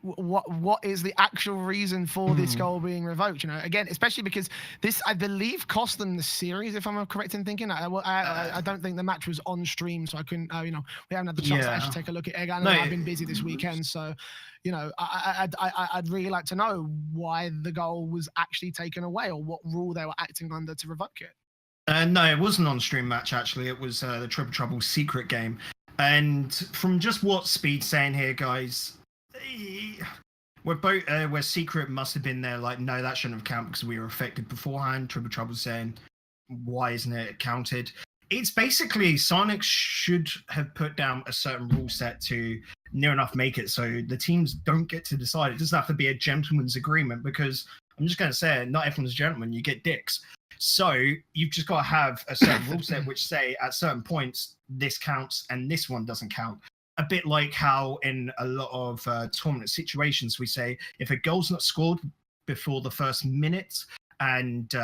[SPEAKER 1] what is the actual reason for this goal being revoked? You know, again, especially because this, I believe, cost them the series. If I'm correct in thinking, I don't think the match was on stream, so I couldn't. You know, we haven't had the chance to actually take a look at it. I know I've been busy this weekend, so you know, I'd really like to know why the goal was actually taken away or what rule they were acting under to revoke it.
[SPEAKER 2] No, it wasn't on stream match actually. It was the Triple Trouble secret game. And from just what Speed's saying here, guys, where secret must have been there. Like, no, that shouldn't have counted because we were affected beforehand. Triple Trouble's saying, why isn't it counted? It's basically Sonic should have put down a certain rule set to near enough make it so the teams don't get to decide. It doesn't have to be a gentleman's agreement, because I'm just going to say it, not everyone's a gentleman. You get dicks. So you've just got to have a certain rule set which say at certain points this counts and this one doesn't count. A bit like how in a lot of tournament situations we say if a goal's not scored before the first minute and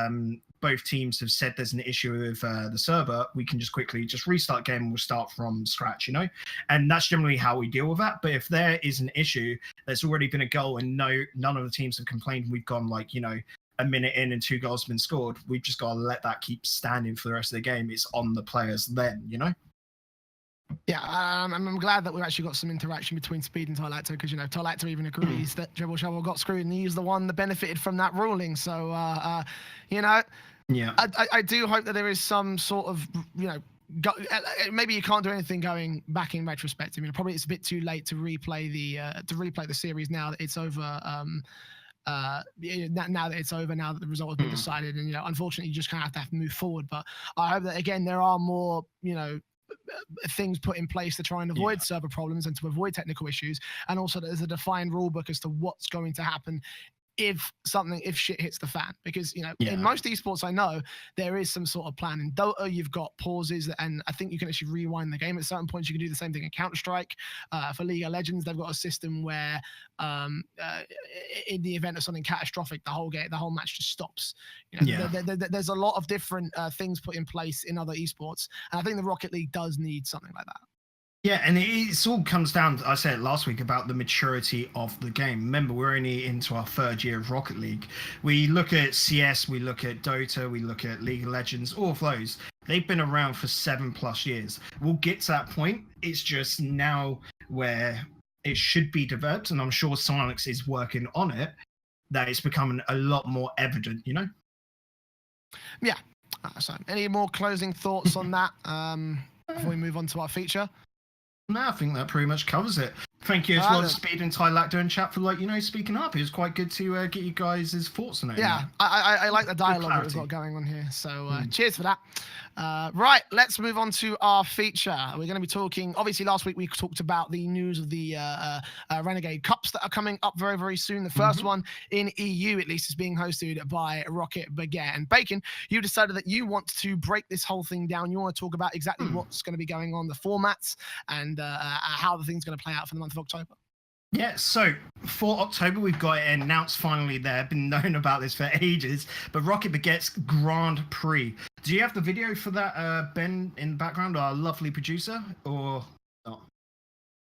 [SPEAKER 2] both teams have said there's an issue with the server, we can just quickly just restart game and we'll start from scratch, you know? And that's generally how we deal with that. But if there is an issue, there's already been a goal and none of the teams have complained, we've gone like, you know, a minute in and 2 goals have been scored, we've just got to let that keep standing for the rest of the game. It's on the players then, you know?
[SPEAKER 1] Yeah, I'm glad that we've actually got some interaction between Speed and Tylactor, because, you know, Tylactor even agrees that Dribble Shovel got screwed and he's the one that benefited from that ruling. So, you know,
[SPEAKER 2] yeah,
[SPEAKER 1] I do hope that there is some sort of, you know, maybe you can't do anything going back in retrospect. I mean, probably it's a bit too late to replay the series now that it's over. Now that it's over, now that the result has been decided, and, you know, unfortunately you just kind of have to move forward. But I hope that, again, there are more, you know, things put in place to try and avoid server problems and to avoid technical issues, and also there's a defined rule book as to what's going to happen if shit hits the fan. Because, you know, in most esports I know there is some sort of plan. In Dota you've got pauses, and I think you can actually rewind the game at certain points. You can do the same thing in Counter-Strike. For League of Legends they've got a system where in the event of something catastrophic, the whole match just stops. You know, there's a lot of different things put in place in other esports, and I think the Rocket League does need something like that.
[SPEAKER 2] Yeah, and it all comes down to, I said it last week, about the maturity of the game. Remember, we're only into our 3rd year of Rocket League. We look at CS, we look at Dota, we look at League of Legends, all of those. They've been around for 7+ years. We'll get to that point. It's just now where it should be developed, and I'm sure Silence is working on it, that it's becoming a lot more evident, you know?
[SPEAKER 1] Yeah. So any more closing thoughts on that before we move on to our feature?
[SPEAKER 2] No, I think that pretty much covers it. Thank you as well to Speed and Tylactor in chat for, like, you know, speaking up. It was quite good to get you guys' thoughts on it.
[SPEAKER 1] Yeah, I like the dialogue that we've got going on here. So cheers for that. Right, let's move on to our feature. We're going to be talking, obviously last week we talked about the news of the Renegade Cups that are coming up very, very soon. The first one in EU, at least, is being hosted by Rocket Baguette. And Bacon, you decided that you want to break this whole thing down. You want to talk about exactly what's going to be going on, the formats, and how the thing's going to play out for the month of October.
[SPEAKER 2] Yeah, so for October, we've got it announced finally there. Been known about this for ages, but Rocket Baguette's Grand Prix. Do you have the video for that, Ben, in the background, our lovely producer, or not?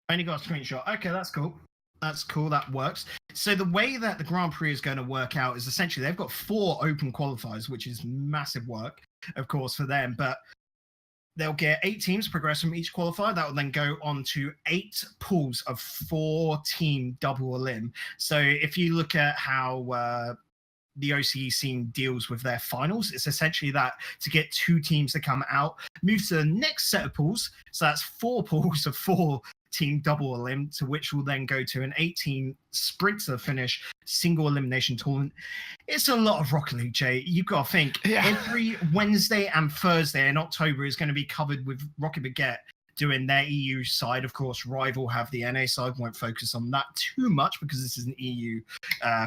[SPEAKER 2] I only got a screenshot. Okay, that's cool. That's cool, that works. So the way that the Grand Prix is going to work out is essentially they've got 4 open qualifiers, which is massive work, of course, for them, but they'll get 8 teams progress from each qualifier. That will then go on to 8 pools of 4-team double elim. So if you look at how the OCE scene deals with their finals, it's essentially that to get 2 teams to come out, move to the next set of pools. So that's 4 pools of 4 team double elim, to which will then go to an 8-team sprint to the finish single elimination tournament. It's a lot of Rocket League, Jay. You've got to think every Wednesday and Thursday in October is going to be covered with Rocket Baguette doing their EU side. Of course, Rival have the NA side. Won't focus on that too much because this is an EU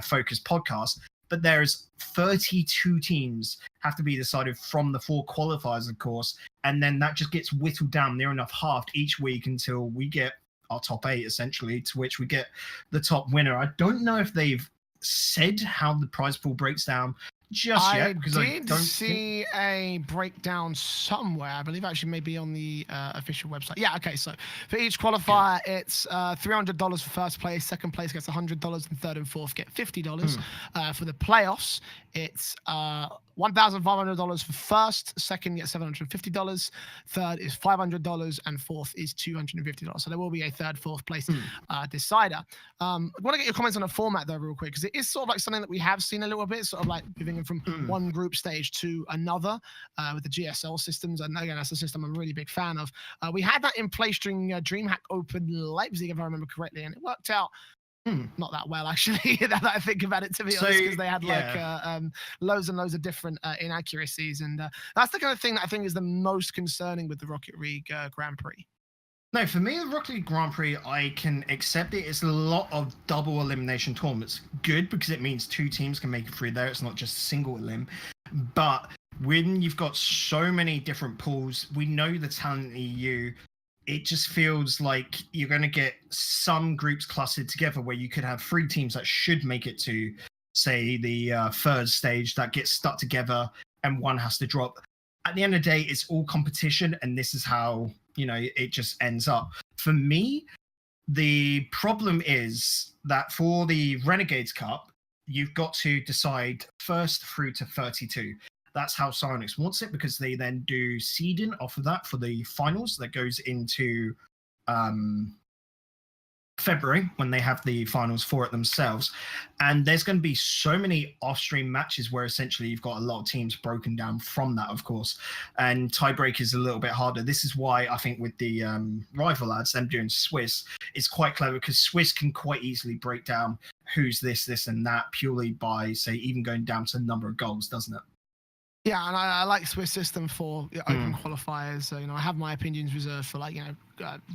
[SPEAKER 2] focused podcast. But there's 32 teams have to be decided from the 4 qualifiers, of course. And then that just gets whittled down near enough halved each week until we get our top 8, essentially, to which we get the top winner. I don't know if they've said how the prize pool breaks down just yet, because I don't
[SPEAKER 1] see a breakdown somewhere. I believe actually maybe on the official website. Yeah, okay. So for each qualifier, it's $300 for first place, second place gets $100, and third and fourth get $50. For the playoffs, it's $1,500 for first, second gets $750, third is $500, and fourth is $250. So there will be a third, fourth place decider. I want to get your comments on the format though, real quick, because it is sort of like something that we have seen a little bit, sort of like moving from one group stage to another with the GSL systems. And again, that's a system I'm a really big fan of. We had that in place during DreamHack Open Leipzig, if I remember correctly, and it worked out not that well, actually, now that I think about it, to be honest, because they had like loads and loads of different inaccuracies. And that's the kind of thing that I think is the most concerning with the Rocket League Grand Prix.
[SPEAKER 2] No, for me, the Rocket League Grand Prix, I can accept it. It's a lot of double elimination tournaments. Good, because it means 2 teams can make it through there. It's not just single elim. But when you've got so many different pools, we know the talent EU, it just feels like you're going to get some groups clustered together where you could have 3 teams that should make it to, say, the third stage that get stuck together and one has to drop. At the end of the day, it's all competition, and this is how, you know, it just ends up. For me, the problem is that for the Renegades Cup, you've got to decide first through to 32. That's how Psyonix wants it, because they then do seeding off of that for the finals that goes into February, when they have the finals for it themselves. And there's going to be so many off-stream matches where essentially you've got a lot of teams broken down from that, of course, and tiebreak is a little bit harder. This is why I think with the Rival lads, them doing Swiss, it's quite clever, because Swiss can quite easily break down who's this and that purely by, say, even going down to the number of goals, doesn't it?
[SPEAKER 1] Yeah, and I like Swiss system for open qualifiers. So, you know, I have my opinions reserved for, like, you know,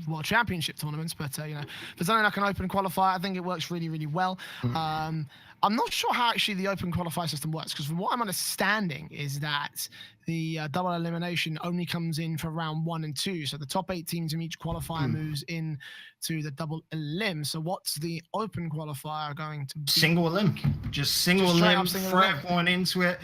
[SPEAKER 1] World Championship tournaments, but you know, for something like an open qualifier, I think it works really, really well. I'm not sure how actually the open qualifier system works, because from what I'm understanding is that the double elimination only comes in for round 1 and 2. So the top 8 teams in each qualifier moves in to the double elim. So what's the open qualifier going to be?
[SPEAKER 2] Single elim. Just single elim, throw everyone into it.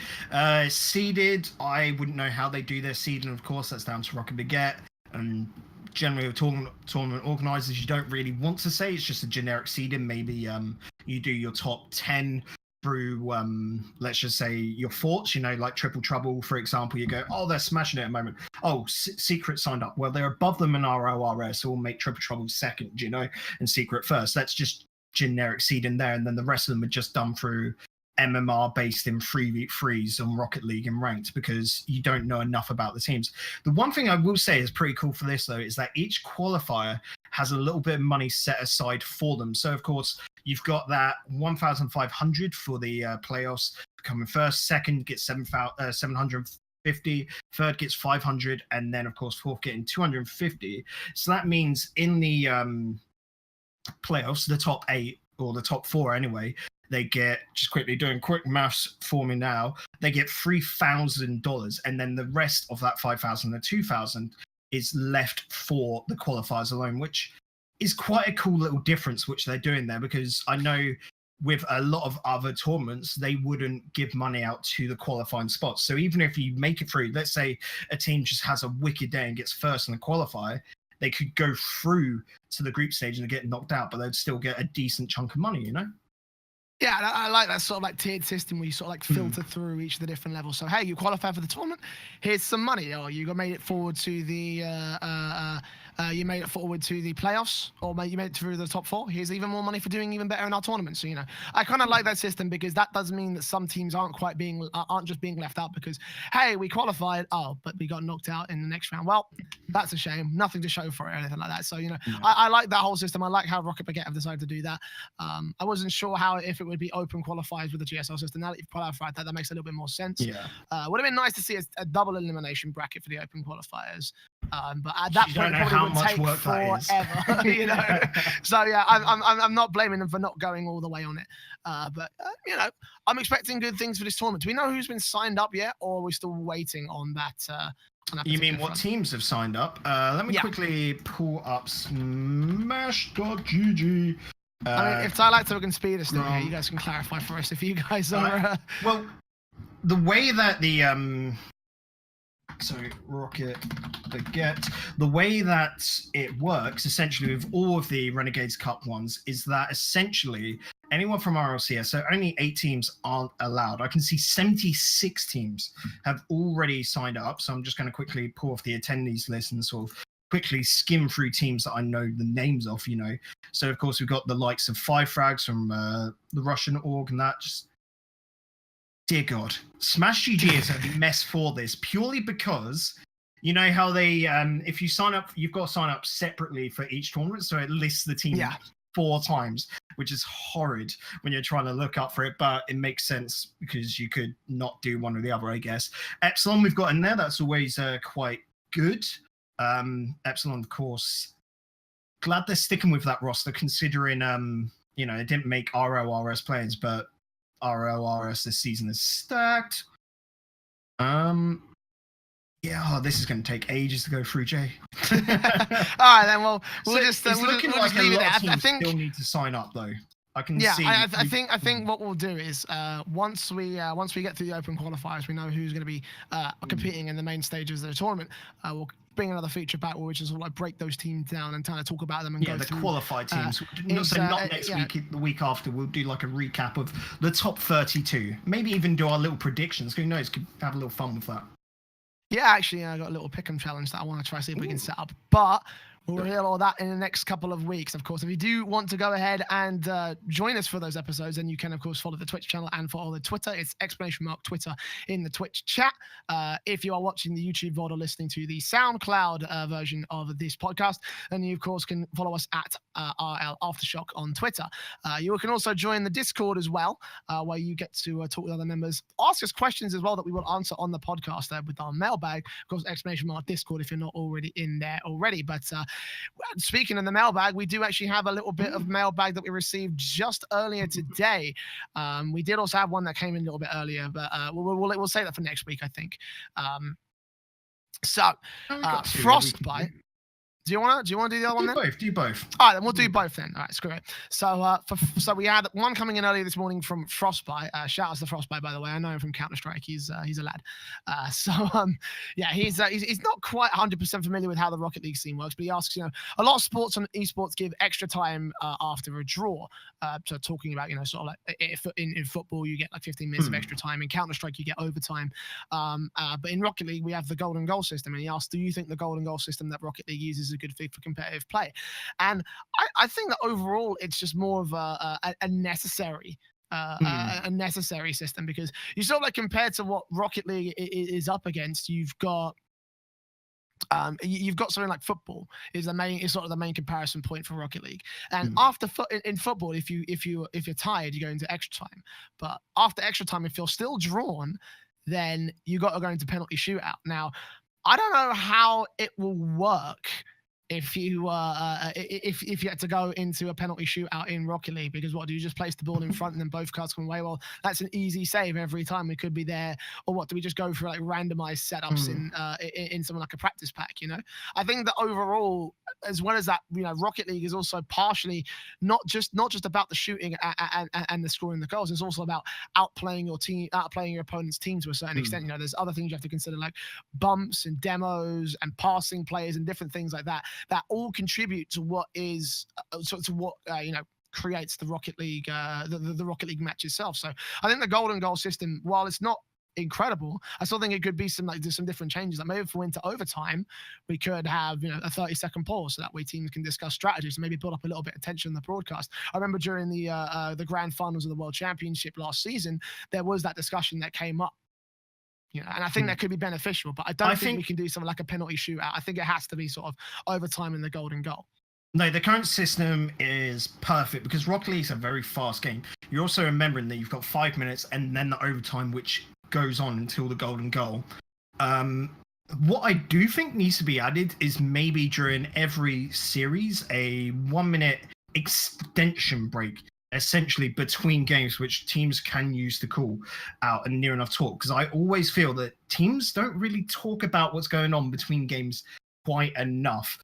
[SPEAKER 2] Seeded, I wouldn't know how they do their seeding, of course. That's down to Rocket Baguette. And generally with tournament organizers, you don't really want to say. It's just a generic seeding. Maybe you do your top 10 through, let's just say, your forts, you know, like Triple Trouble, for example. You go, oh, they're smashing it at the moment. Oh, Secret signed up. Well, they're above them in RLRS, so we'll make Triple Trouble second, you know, and Secret first. That's just generic seeding there. And then the rest of them are just done through MMR based in 3v3s on Rocket League and ranked, because you don't know enough about the teams. The one thing I will say is pretty cool for this, though, is that each qualifier has a little bit of money set aside for them. So, of course, you've got that 1,500 for the playoffs coming first. Second gets 750. Third gets 500. And then, of course, fourth getting 250. So that means in the playoffs, the top 8, or the top 4 anyway, they get, just quickly doing quick maths for me now, they get $3,000, and then the rest of that 5,000 and 2,000 is left for the qualifiers alone, which is quite a cool little difference which they're doing there, because I know with a lot of other tournaments, they wouldn't give money out to the qualifying spots. So even if you make it through, let's say a team just has a wicked day and gets first in the qualifier, they could go through to the group stage and get knocked out, but they'd still get a decent chunk of money, you know?
[SPEAKER 1] Yeah, I like that sort of like tiered system where you sort of like filter through each of the different levels. So, hey, you qualify for the tournament, here's some money. Or you made it forward to the playoffs, or you made it through the top 4. Here's even more money for doing even better in our tournament. So, you know, I kind of like that system, because that does mean that some teams aren't just being left out because, hey, we qualified, but we got knocked out in the next round. Well, That's a shame. Nothing to show for it or anything like that. So,
[SPEAKER 2] No.
[SPEAKER 1] I like that whole system. I like how Rocket Baguette have decided to do that. I wasn't sure if it would be open qualifiers with the GSL system. Now that you've clarified that, that makes a little bit more sense.
[SPEAKER 2] Yeah.
[SPEAKER 1] Would have been nice to see a double elimination bracket for the open qualifiers. But at that point, it probably would take forever, So yeah, I'm not blaming them for not going all the way on it. But I'm expecting good things for this tournament. Do we know who's been signed up yet, or are we still waiting on that?
[SPEAKER 2] You mean what teams have signed up? Let me quickly pull up Smash.gg.
[SPEAKER 1] I mean, if Tyler can speed us through here, you guys can clarify for us if you guys are.
[SPEAKER 2] Well, the way that the Rocket Baguette, the way that it works essentially with all of the Renegades Cup ones is that essentially anyone from RLCS, so only 8 teams aren't allowed. I can see 76 teams have already signed up. So I'm just going to quickly pull off the attendees list and sort of quickly skim through teams that I know the names of, So of course we've got the likes of 5 Frags from the Russian org and that. Just dear God, Smash GG is a mess for this purely because you know how they if you sign up, you've got to sign up separately for each tournament, so it lists the team 4 times, which is horrid when you're trying to look up for it, but it makes sense because you could not do one or the other, I guess. Epsilon we've got in there, that's always quite good. Epsilon, of course, glad they're sticking with that roster considering it didn't make RLRS players, but RLRS this season is stacked. This is going to take ages to go through, Jay.
[SPEAKER 1] All right, then. Well, we'll just leave it there.
[SPEAKER 2] I think still need to sign up though. I can see.
[SPEAKER 1] I think what we'll do is once we get through the open qualifiers, we know who's going to be competing in the main stages of the tournament. We'll bring another feature back, which is sort of like break those teams down and kind of talk about them and go through
[SPEAKER 2] the qualified teams. Not next week, the week after. We'll do like a recap of the top 32. Maybe even do our little predictions. Who knows? Could have a little fun with that.
[SPEAKER 1] Yeah, actually, I got a little pick'em challenge that I want to try see if we can set up, but we'll hear all that in the next couple of weeks. Of course, if you do want to go ahead and join us for those episodes, then you can, of course, follow the Twitch channel and follow the Twitter. It's !Twitter in the Twitch chat. If you are watching the YouTube VOD or listening to the SoundCloud version of this podcast, then you, of course, can follow us at RLAfterShock on Twitter. You can also join the Discord as well, where you get to talk with other members, ask us questions as well that we will answer on the podcast with our mailbag. Of course, !Discord if you're not already in there already. But speaking of the mailbag, we do actually have a little bit of mailbag that we received just earlier today. We did also have one that came in a little bit earlier, but we'll say that for next week, I think. Frostbite. Do you want to do the other one then?
[SPEAKER 2] Do both.
[SPEAKER 1] All right, then we'll do both then. All right, screw it. So we had one coming in earlier this morning from Frostbite. Shout out to Frostbite, by the way. I know him from Counter-Strike. He's a lad. He's not quite 100% familiar with how the Rocket League scene works, but he asks, a lot of sports and esports give extra time after a draw. So talking about, sort of like in football, you get like 15 minutes of extra time. In Counter-Strike, you get overtime. But in Rocket League, we have the golden goal system. And he asked, do you think the golden goal system that Rocket League uses a good fit for competitive play? And I think that overall it's just more of a necessary a necessary system, because you sort of like compared to what Rocket League is up against, you've got something like football is sort of the main comparison point for Rocket League. And in football, if you're tired, you go into extra time. But after extra time, if you're still drawn, then you got to go into penalty shootout. Now, I don't know how it will work if you had to go into a penalty shootout in Rocket League, because what do you just place the ball in front and then both cards come away? Well, that's an easy save every time. We could be there, or what do we just go for like randomized setups in something like a practice pack? I think that overall, as well as that, Rocket League is also partially not just about the shooting and the scoring the goals. It's also about outplaying your opponent's team to a certain extent. There's other things you have to consider, like bumps and demos and passing plays and different things like that all contribute to what is creates the Rocket League the Rocket League match itself. So I think the golden goal system, while it's not incredible, I still think it could be some different changes. Like maybe if we went to overtime, we could have a 30-second pause, so that way teams can discuss strategies and maybe build up a little bit of tension in the broadcast. I remember during the grand finals of the World Championship last season, there was that discussion that came up You know, and I think that could be beneficial, but I don't think we can do something like a penalty shootout. I think it has to be sort of overtime in the golden goal.
[SPEAKER 2] No, the current system is perfect because Rocket League's a very fast game. You're also remembering that you've got 5 minutes and then the overtime, which goes on until the golden goal. What I do think needs to be added is maybe during every series a 1 minute extension break, essentially between games, which teams can use to call out and near enough talk. Because I always feel that teams don't really talk about what's going on between games quite enough.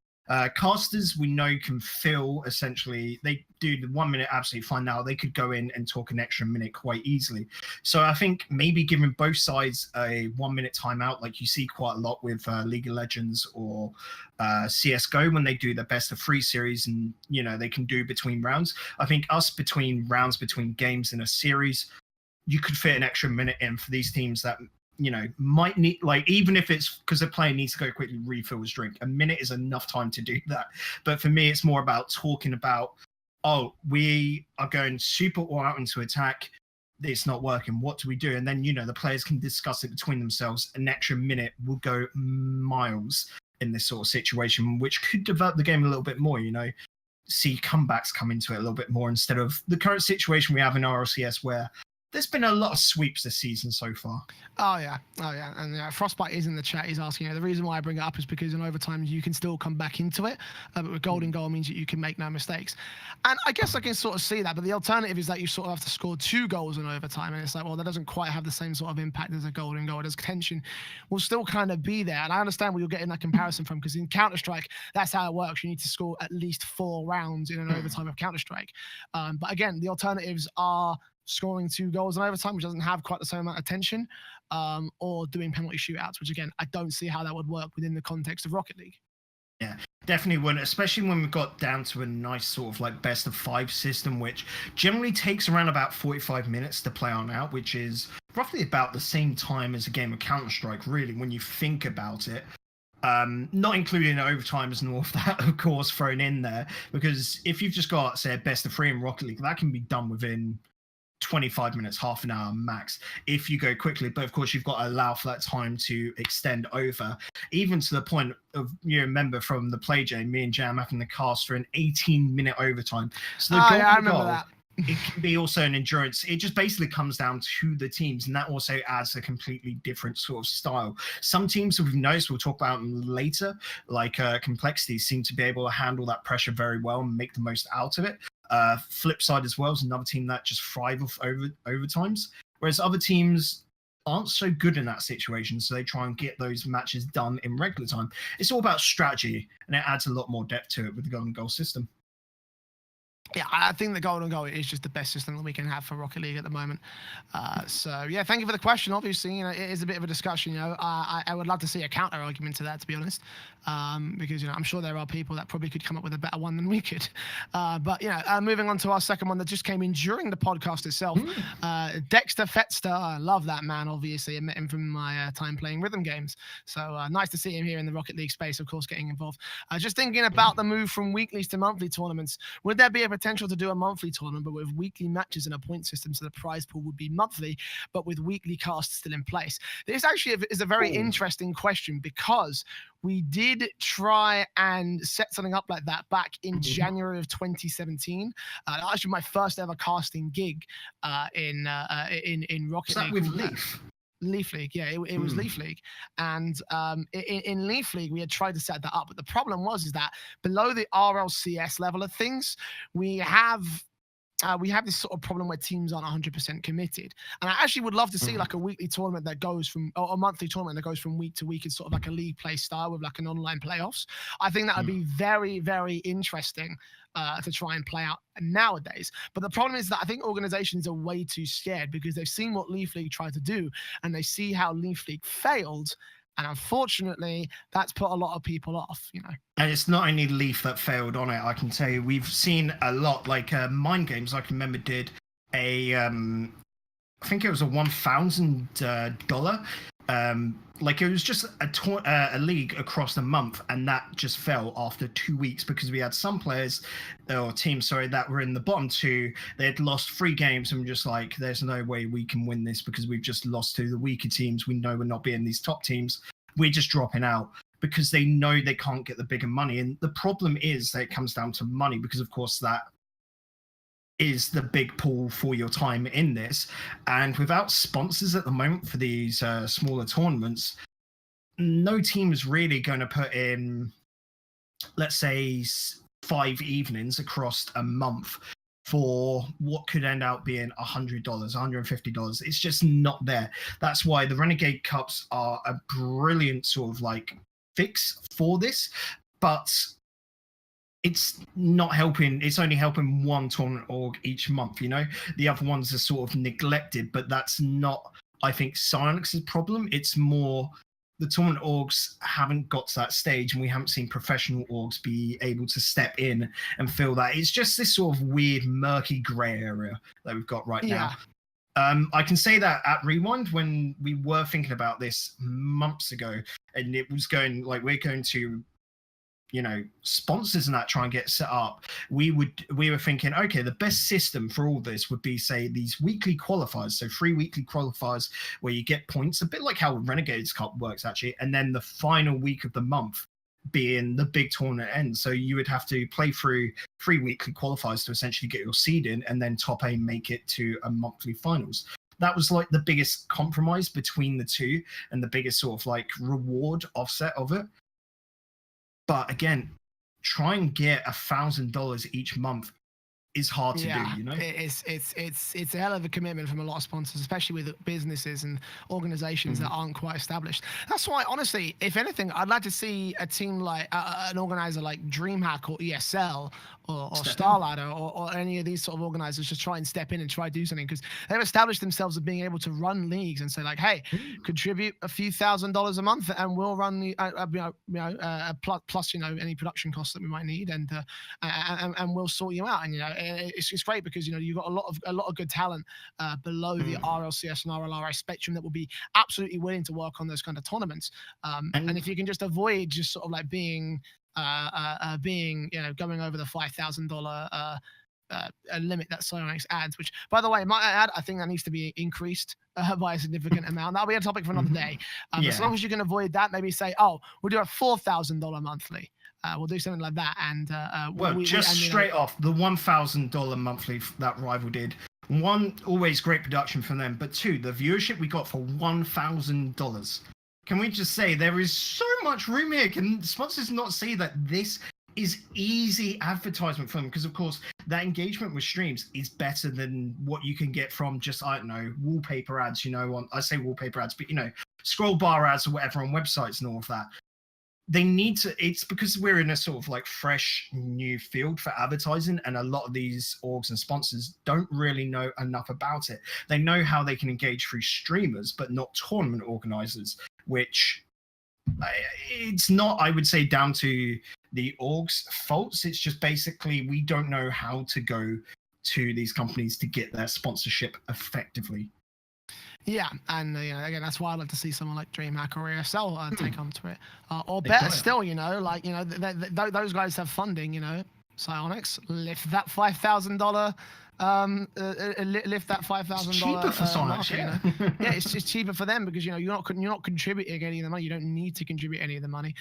[SPEAKER 2] Casters, we know, can fill, essentially, they do the 1 minute absolutely fine. Now they could go in and talk an extra minute quite easily. So I think maybe giving both sides a 1 minute timeout, like you see quite a lot with League of Legends or CSGO when they do their best of 3 series, and you know they can do between rounds. I think us between rounds, between games in a series, you could fit an extra minute in for these teams that, you know, might need, like, even if it's because the player needs to go quickly refill his drink, a minute is enough time to do that. But for me, it's more about talking about, oh, we are going super all out into attack, it's not working, what do we do? And then, you know, the players can discuss it between themselves. An extra minute will go miles in this sort of situation, which could develop the game a little bit more, you know, see comebacks come into it a little bit more instead of the current situation we have in RLCS where there's been a lot of sweeps this season so far.
[SPEAKER 1] Oh yeah. And Frostbite is in the chat. He's asking, the reason why I bring it up is because in overtime you can still come back into it, but with golden goal means that you can make no mistakes. And I guess I can sort of see that, but the alternative is that you sort of have to score 2 goals in overtime, and it's like, well, that doesn't quite have the same sort of impact as a golden goal. There's tension will still kind of be there, and I understand where you're getting that comparison from, because in Counter-Strike, that's how it works. You need to score at least 4 rounds in an overtime of Counter-Strike. But again, the alternatives are scoring 2 goals in overtime, which doesn't have quite the same amount of tension, or doing penalty shootouts, which again, I don't see how that would work within the context of Rocket League.
[SPEAKER 2] Yeah, definitely wouldn't, especially when we've got down to a nice sort of like best of 5 system, which generally takes around about 45 minutes to play on out, which is roughly about the same time as a game of Counter-Strike, really, when you think about it. Not including overtimes and all of that, of course, thrown in there, because if you've just got, say, a best of 3 in Rocket League, that can be done within 25 minutes, half an hour max if you go quickly. But of course, you've got to allow for that time to extend over, even to the point of, you remember from the play, Jay, me and Jam having the cast for an 18-minute overtime. So the
[SPEAKER 1] I remember
[SPEAKER 2] goal,
[SPEAKER 1] that.
[SPEAKER 2] It can be also an endurance. It just basically comes down to the teams, and that also adds a completely different sort of style. Some teams we've noticed, we'll talk about them later, like Complexity, seem to be able to handle that pressure very well and make the most out of it. Flip side as well is another team that just thrive off overtimes, whereas other teams aren't so good in that situation, so they try and get those matches done in regular time. It's all about strategy, and it adds a lot more depth to it with the golden goal system.
[SPEAKER 1] Yeah, I think the golden goal is just the best system that we can have for Rocket League at the moment. So yeah, thank you for the question. Obviously, you know, it is a bit of a discussion. You know, I would love to see a counter argument to that, to be honest, because, you know, I'm sure there are people that probably could come up with a better one than we could. But you know, moving on to our second one that just came in during the podcast itself, Dexter Fetster. I love that man. Obviously, I met him from my time playing rhythm games. So nice to see him here in the Rocket League space. Of course, getting involved. Just thinking about the move from weeklies to monthly tournaments. Would there be a potential to do a monthly tournament, but with weekly matches and a point system, so the prize pool would be monthly, but with weekly casts still in place? This actually is a very interesting question, because we did try and set something up like that back in January of 2017. Actually, my first ever casting gig in Rocket League.
[SPEAKER 2] Was that with Leaf?
[SPEAKER 1] Leaf League, yeah, it was Leaf League, and in Leaf League we had tried to set that up, but the problem is that below the RLCS level of things, we have this sort of problem where teams aren't 100% committed. And I actually would love to see like a weekly tournament that goes from, or a monthly tournament that goes from week to week. It's sort of like a league play style with like an online playoffs. I think that would be very, very interesting to try and play out nowadays. But the problem is that I think organizations are way too scared, because they've seen what Leaf League tried to do and they see how Leaf League failed. And unfortunately, that's put a lot of people off, you know.
[SPEAKER 2] And it's not only Leaf that failed on it, I can tell you. We've seen a lot, like Mind Games, I can remember, did a, I think it was a $1,000 Like it was just a league across the month, and that just fell after 2 weeks because we had some players or teams, sorry, that were in the bottom two. They had lost 3 games, and we're just like, there's no way we can win this because we've just lost to the weaker teams. We know we're not beating these top teams. We're just dropping out because they know they can't get the bigger money. And the problem is that it comes down to money because, of course, that is the big pull for your time in this. And without sponsors at the moment for these smaller tournaments, no team is really going to put in, let's say, 5 evenings across a month for what could end up being $100, $150. It's just not there. That's why the Renegade Cups are a brilliant sort of like fix for this, but it's not helping. It's only helping one tournament org each month, you know? The other ones are sort of neglected, but that's not, I think, Psyonix's problem. It's more the tournament orgs haven't got to that stage, and we haven't seen professional orgs be able to step in and fill that. It's just this sort of weird, murky grey area that we've got right now. I can say that at Rewind, when we were thinking about this months ago, and it was going like, we're going to, you know, sponsors and that try and get set up, we were thinking, okay, the best system for all this would be, say, these weekly qualifiers, so 3 weekly qualifiers where you get points, a bit like how Renegades Cup works actually, and then the final week of the month being the big tournament end. So you would have to play through 3 weekly qualifiers to essentially get your seed in, and then top 8 make it to a monthly finals. That was like the biggest compromise between the two and the biggest sort of like reward offset of it. But again, try and get $1,000 each month is hard to do, you know?
[SPEAKER 1] It's a hell of a commitment from a lot of sponsors, especially with businesses and organizations that aren't quite established. That's why, honestly, if anything, I'd like to see a team like an organizer like DreamHack or ESL or Starladder or any of these sort of organizers just try and step in and try to do something, because they've established themselves as being able to run leagues and say like, hey, contribute a few $1,000s a month and we'll run the plus you know, any production costs that we might need, and we'll sort you out. And you know, it's great because, you know, you've got a lot of good talent below the RLCS and RLRS spectrum that will be absolutely willing to work on those kind of tournaments. And if you can just avoid just sort of like being you know, going over the $5,000 limit that Psyonix adds, which, by the way, might I add, I think that needs to be increased by a significant amount. That'll be a topic for another day. As long as you can avoid that, maybe say, oh, we'll do a $4,000 monthly. We'll do something like that. And
[SPEAKER 2] straight off, the $1,000 monthly that Rival did. 1, always great production from them, but 2, the viewership we got for $1,000. Can we just say there is so much room here? Can sponsors not see that this is easy advertisement for them? Because, of course, that engagement with streams is better than what you can get from just, I don't know, wallpaper ads, you know, I say wallpaper ads, but, you know, scroll bar ads or whatever on websites and all of that. They need to, it's because we're in a sort of like fresh new field for advertising, and a lot of these orgs and sponsors don't really know enough about it. They know how they can engage through streamers, but not tournament organizers, which it's not, I would say, down to the orgs' faults. It's just basically we don't know how to go to these companies to get their sponsorship effectively.
[SPEAKER 1] Yeah, and you know, again, that's why I'd like to see someone like DreamHack or ESL take onto it, or better still, you know, like, you know, those guys have funding, you know. Psyonix, lift that $5,000. Lift that $5,000.
[SPEAKER 2] Cheaper for Psyonix,
[SPEAKER 1] yeah. You know? Yeah, it's just cheaper for them because, you know, you're not contributing any of the money. You don't need to contribute any of the money.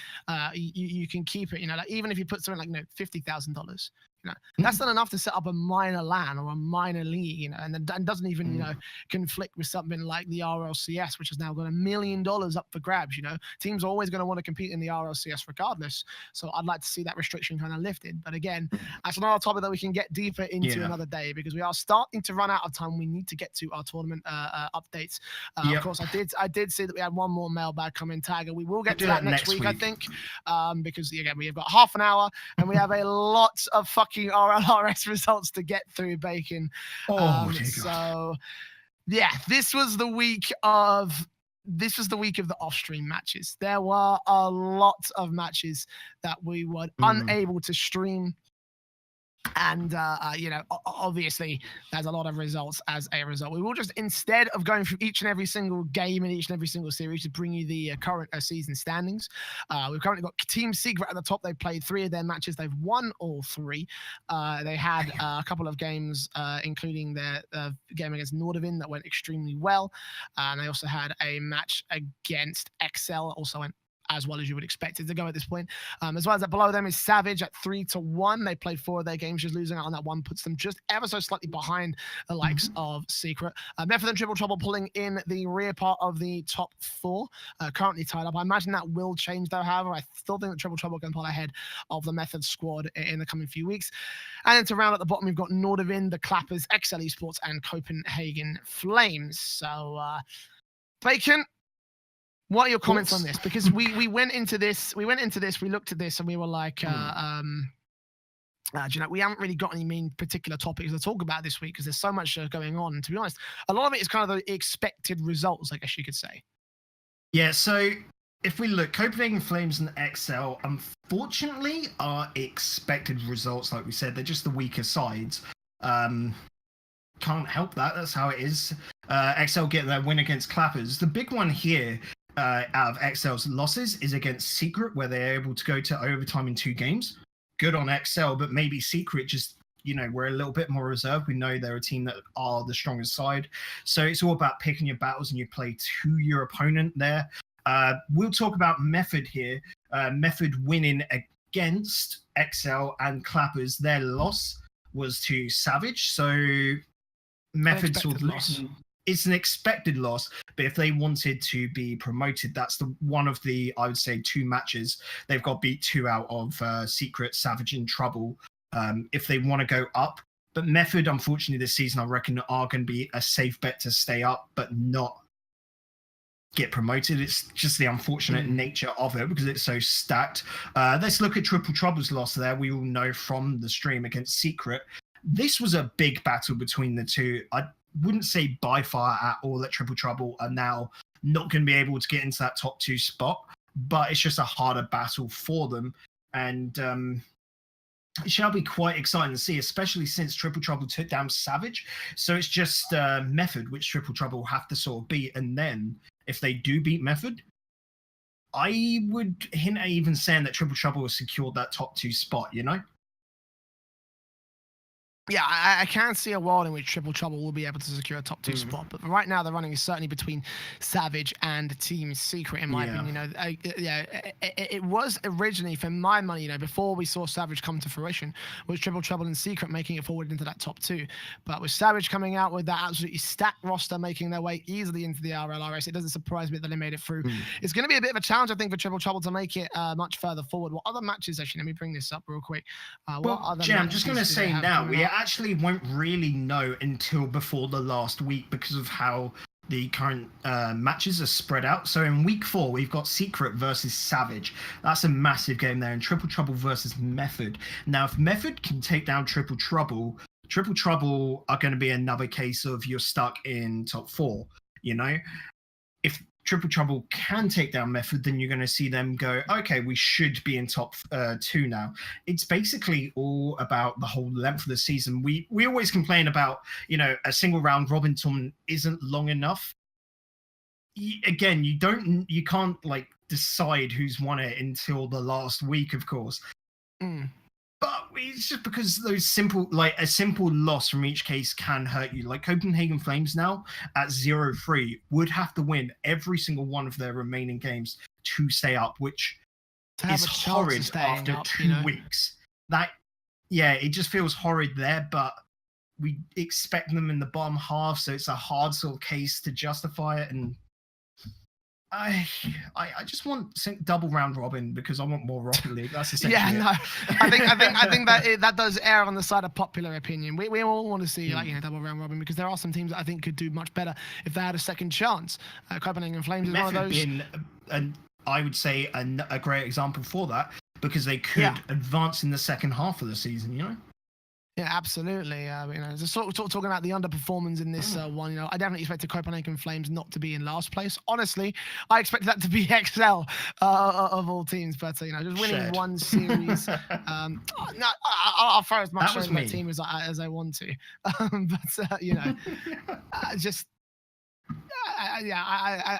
[SPEAKER 1] You can keep it. You know, like even if you put something like, you know, $50,000. You know, that's not enough to set up a minor LAN or a minor league, you know, and doesn't even, you know, conflict with something like the RLCS, which has now got $1 million up for grabs. You know, teams are always going to want to compete in the RLCS regardless. So I'd like to see that restriction kind of lifted. But again, that's another topic that we can get deeper into another day, because we are starting to run out of time. We need to get to our tournament updates. Of course, I did see that we had one more mailbag coming, Tiger. We will get to that next week, I think, because again, we have got half an hour and we have a lot of fucking RLRS results to get through, Bacon. So yeah, this was the week of the off-stream matches. There were a lot of matches that we were unable to stream. And, obviously, there's a lot of results as a result. We will just, instead of going through each and every single game in each and every single series, to bring you the current season standings. We've currently got Team Secret at the top. They've played 3 of their matches. They've won all 3. They had a couple of games, including their game against Nordavind that went extremely well. And they also had a match against XL, also went as well as you would expect it to go at this point. As well as that, below them is Savage at 3-1. They played 4 of their games, just losing out on that one puts them just ever so slightly behind the likes of Secret. Method and Triple Trouble pulling in the rear part of the top 4, currently tied up. I imagine that will change though. However, I still think that Triple Trouble can pull ahead of the Method squad in the coming few weeks. And then to round at the bottom, we've got Nordavind, the Clappers, XL Esports, and Copenhagen Flames. So, Bacon, what are your comments on this? Because we went into this, we looked at this, and we were like, we haven't really got any particular topics to talk about this week because there's so much going on. And to be honest, a lot of it is kind of the expected results, I guess you could say.
[SPEAKER 2] Yeah, so if we look, Copenhagen Flames and XL, unfortunately, are expected results. Like we said, they're just the weaker sides. Can't help that. That's how it is. XL get their win against Clappers. The big one here, out of XL's losses, is against Secret, where they're able to go to overtime in 2 games. Good on XL, but maybe Secret just, we're a little bit more reserved. We know they're a team that are the strongest side. So it's all about picking your battles, and you play to your opponent there. We'll talk about Method here. Method winning against XL and Clappers. Their loss was to Savage. So Method sort of loss. It's an expected loss, but if they wanted to be promoted, that's one of the, I would say, 2 matches. They've got beat 2 out of Secret, Savage, and Trouble if they want to go up. But Method, unfortunately, this season, I reckon, are going to be a safe bet to stay up, but not get promoted. It's just the unfortunate nature of it because it's so stacked. Let's look at Triple Trouble's loss there. We all know from the stream against Secret. This was a big battle between the 2. I wouldn't say by far at all that Triple Trouble are now not going to be able to get into that top 2 spot, but it's just a harder battle for them. And it shall be quite exciting to see, especially since Triple Trouble took down Savage. So it's just Method, which Triple Trouble have to sort of beat. And then if they do beat Method, I would hint at even saying that Triple Trouble has secured that top 2 spot,
[SPEAKER 1] Yeah, I can't see a world in which Triple Trouble will be able to secure a top 2 spot, but right now the running is certainly between Savage and Team Secret, in my opinion. It was originally, for my money, before we saw Savage come to fruition, was Triple Trouble and Secret making it forward into that top 2. But with Savage coming out with that absolutely stacked roster, making their way easily into the RLRS, it doesn't surprise me that they made it through. It's going to be a bit of a challenge, I think, for Triple Trouble to make it much further forward. What other matches, actually, let me bring this up real quick.
[SPEAKER 2] Jay, I'm just going to say now, we actually won't really know until before the last week because of how the current matches are spread out. So in week 4, we've got Secret versus Savage. That's a massive game there. And Triple Trouble versus Method. Now, if Method can take down Triple Trouble are going to be another case of you're stuck in top 4, If Triple Trouble can take down Method, then you're going to see them go, okay, we should be in top 2 now. It's basically all about the whole length of the season. We always complain about, a single round robin tournament isn't long enough. Again, you can't like decide who's won it until the last week, of course. But it's just because those a simple loss from each case can hurt you. Like Copenhagen Flames now at 0-3 would have to win every single one of their remaining games to stay up, which is horrid after 2 weeks. It just feels horrid there, but we expect them in the bottom half, so it's a hard sort of case to justify it. And I just want double round robin because I want more Rocket League. That's essentially
[SPEAKER 1] I think that does err on the side of popular opinion. We all want to see double round robin because there are some teams that I think could do much better if they had a second chance. Copenhagen Flames is one of those.
[SPEAKER 2] I would say a great example for that because they could advance in the second half of the season.
[SPEAKER 1] Yeah, absolutely. Just sort of talking about the underperformance in this one. I definitely expected Copenhagen Flames not to be in last place. Honestly, I expected that to be XL of all teams, but just winning
[SPEAKER 2] Shared.
[SPEAKER 1] one series. No, I'll throw as much
[SPEAKER 2] That was
[SPEAKER 1] shade at that
[SPEAKER 2] me.
[SPEAKER 1] team as I want to, but just.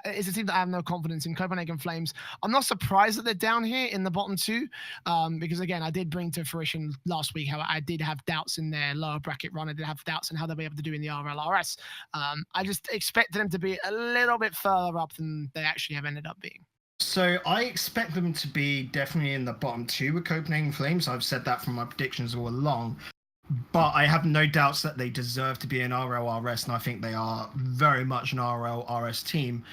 [SPEAKER 1] It's a team that I have no confidence in. Copenhagen Flames. I'm not surprised that they're down here in the bottom two, because again, I did bring to fruition last week how I did have doubts in their lower bracket run. I did have doubts in how they'll be able to do in the RLRS. I just expected them to be a little bit further up than they actually have ended up being.
[SPEAKER 2] So I expect them to be definitely in the bottom two with Copenhagen Flames. I've said that from my predictions all along. But I have no doubts that they deserve to be an RLRS, and I think they are very much an RLRS team.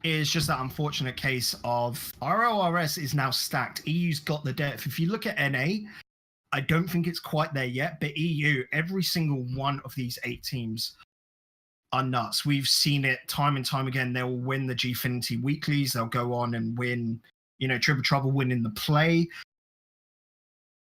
[SPEAKER 2] It's just that unfortunate case of RLRS is now stacked. EU's got the depth. If you look at NA, I don't think it's quite there yet, but EU, every single one of these 8 teams are nuts. We've seen it time and time again. They'll win the Gfinity weeklies. They'll go on and win, Triple Trouble, win in the play.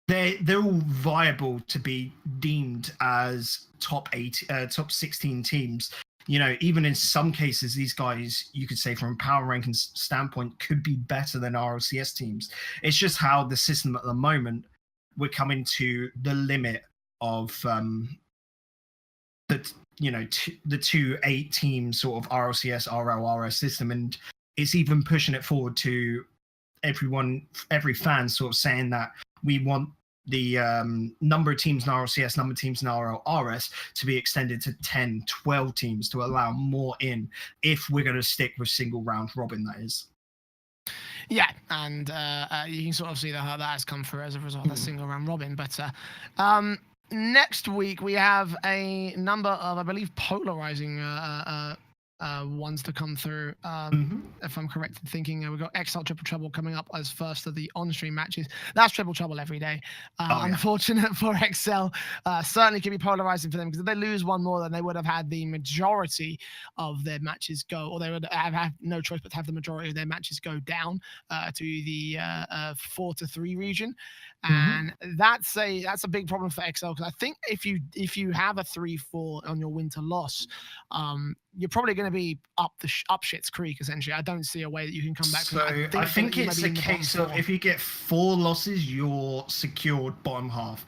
[SPEAKER 2] They're all viable to be deemed as top 16 teams. Even in some cases, these guys, you could say from a power ranking standpoint, could be better than RLCS teams. It's just how the system at the moment, we're coming to the limit of the 2 8-team sort of RLCS RLRS system, and it's even pushing it forward to every fan sort of saying that we want the number of teams in RLCS, number of teams in RLRS to be extended to 10, 12 teams to allow more in if we're going to stick with single round robin, that is.
[SPEAKER 1] Yeah, and you can sort of see that has come through as a result of the single round robin. But next week we have a number of, I believe, polarizing ones to come through. If I'm correct in thinking, we've got XL Triple Trouble coming up as first of the on-stream matches. That's Triple Trouble every day. Unfortunate for XL. Certainly could be polarizing for them, because if they lose one more, then they would have had the majority of their matches go, or they would have had no choice but to have the majority of their matches go down to the 4-3 region. And that's a big problem for XL, because I think if you have a 3-4 on your win to loss, you're probably going to be up shit's creek, essentially. I don't see a way that you can come back.
[SPEAKER 2] So I think it's a case of, if you get 4 losses, you're secured bottom half.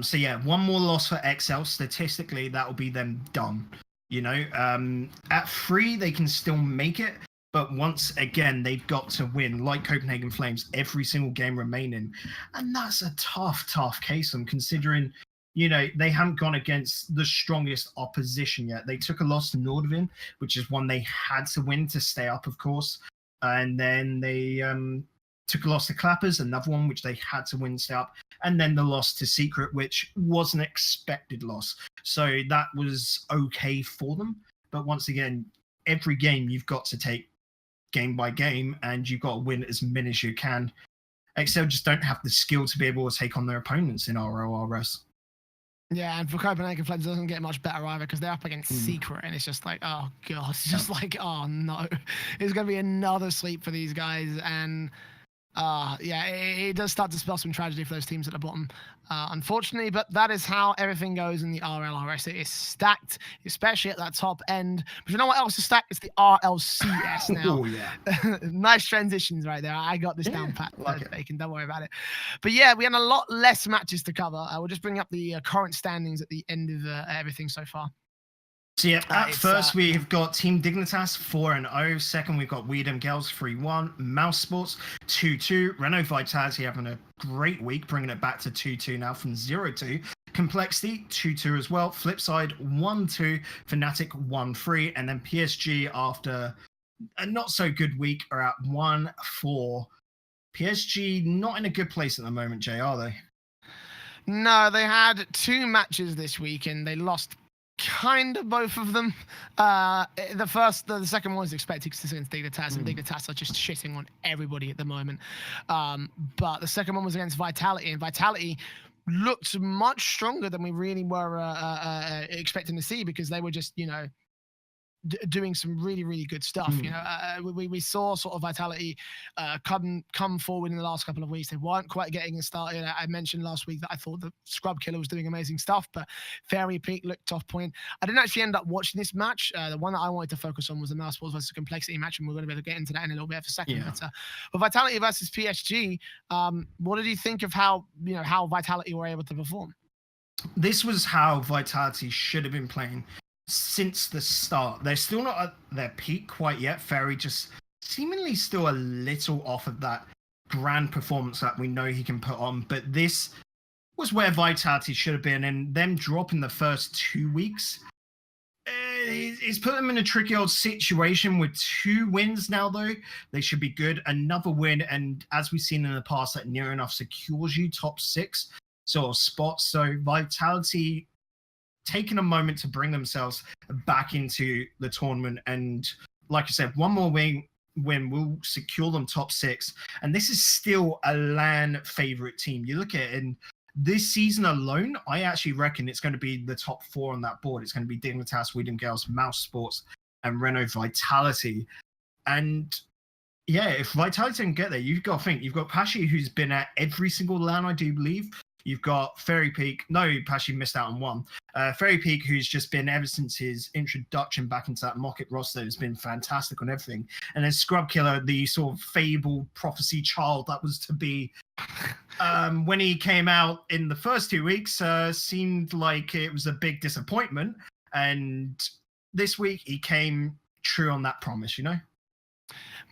[SPEAKER 2] So yeah, one more loss for XL. Statistically, that will be them done. At 3, they can still make it. But once again, they've got to win, like Copenhagen Flames, every single game remaining. And that's a tough case, considering, they haven't gone against the strongest opposition yet. They took a loss to Nordvin, which is one they had to win to stay up, of course. And then they took a loss to Clappers, another one which they had to win to stay up. And then the loss to Secret, which was an expected loss. So that was okay for them. But once again, every game you've got to take game by game, and you've got to win as many as you can. XL just don't have the skill to be able to take on their opponents in RLRS.
[SPEAKER 1] Yeah, and for Copenhagen Flames, it doesn't get much better either, because they're up against Secret, and it's just like, oh god, it's just like, oh no, it's going to be another sweep for these guys. And it does start to spell some tragedy for those teams at the bottom, unfortunately. But that is how everything goes in the RLRS. It is stacked, especially at that top end. But you know what else is stacked? It's the RLCS now.
[SPEAKER 2] Oh, yeah.
[SPEAKER 1] Nice transitions right there. I got this down pat.
[SPEAKER 2] Like
[SPEAKER 1] Bacon, don't worry about it. But yeah, we had a lot less matches to cover. We'll just bring up the current standings at the end of everything so far.
[SPEAKER 2] So yeah, at first we've got Team Dignitas 4-0. Second, we've got Weedham Girls 3-1. Mouse Sports 2-2. Renault Vitality having a great week, bringing it back to 2-2 now from 0-2. Complexity 2-2 as well. Flipside 1-2. Fnatic 1-3. And then PSG, after a not so good week, are at 1-4. PSG not in a good place at the moment, Jay, are they?
[SPEAKER 1] No, they had 2 matches this week and they lost kind of both of them. The second one was expected against Dignitas, and Dignitas are just shitting on everybody at the moment. But the second one was against Vitality, and Vitality looked much stronger than we really were expecting to see, because they were just, doing some really, really good stuff. You know, we saw sort of Vitality come forward in the last couple of weeks. They weren't quite getting it started. I mentioned last week that I thought the Scrub Killer was doing amazing stuff, but Fairy Peak looked off point. I didn't actually end up watching this match. The one that I wanted to focus on was the Mouse Sports versus Complexity match, and we're going to be able to get into that in a little bit of a second. But Vitality versus PSG, what did you think of how Vitality were able to perform?
[SPEAKER 2] This was how Vitality should have been playing since the start. They're still not at their peak quite yet. Fairy just seemingly still a little off of that grand performance that we know he can put on. But this was where Vitality should have been, and them dropping the first 2 weeks, it's put them in a tricky old situation. With 2 wins now, though, they should be good. Another win, and as we've seen in the past, that near enough secures you top 6 sort of spots. So Vitality taking a moment to bring themselves back into the tournament, and like I said, one more win will secure them top 6. And this is still a LAN favorite team. You look at it, and this season alone, I actually reckon it's going to be the top 4 on that board. It's going to be Dignitas, Sweden Girls, Mouse Sports, and Renault Vitality. And yeah, if Vitality can get there, you've got to think. You've got Pashi, who's been at every single LAN, I do believe. You've got Fairy Peak. No, Pashi missed out on one. Fairy Peak, who's just been, ever since his introduction back into that Mocket roster, has been fantastic on everything. And then Scrub Killer, the sort of fabled prophecy child that was to be, when he came out in the first 2 weeks, seemed like it was a big disappointment. And this week, he came true on that promise, you know?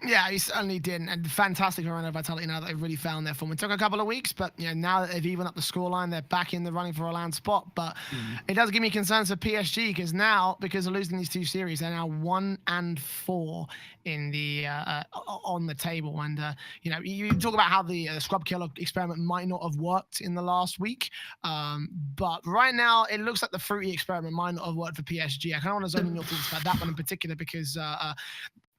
[SPEAKER 1] Yeah, he certainly did, and fantastic for Renault Vitality now that they've really found their form. It took a couple of weeks, but now that they've evened up the scoreline, they're back in the running for a LAN spot. But it does give me concerns for PSG, because now, because of losing these 2 series, they're now 1-4 in the on the table. And you talk about how the Scrub Killer experiment might not have worked in the last week, but right now it looks like the Fruity experiment might not have worked for PSG. I kind of want to zone in your thoughts about that one in particular, because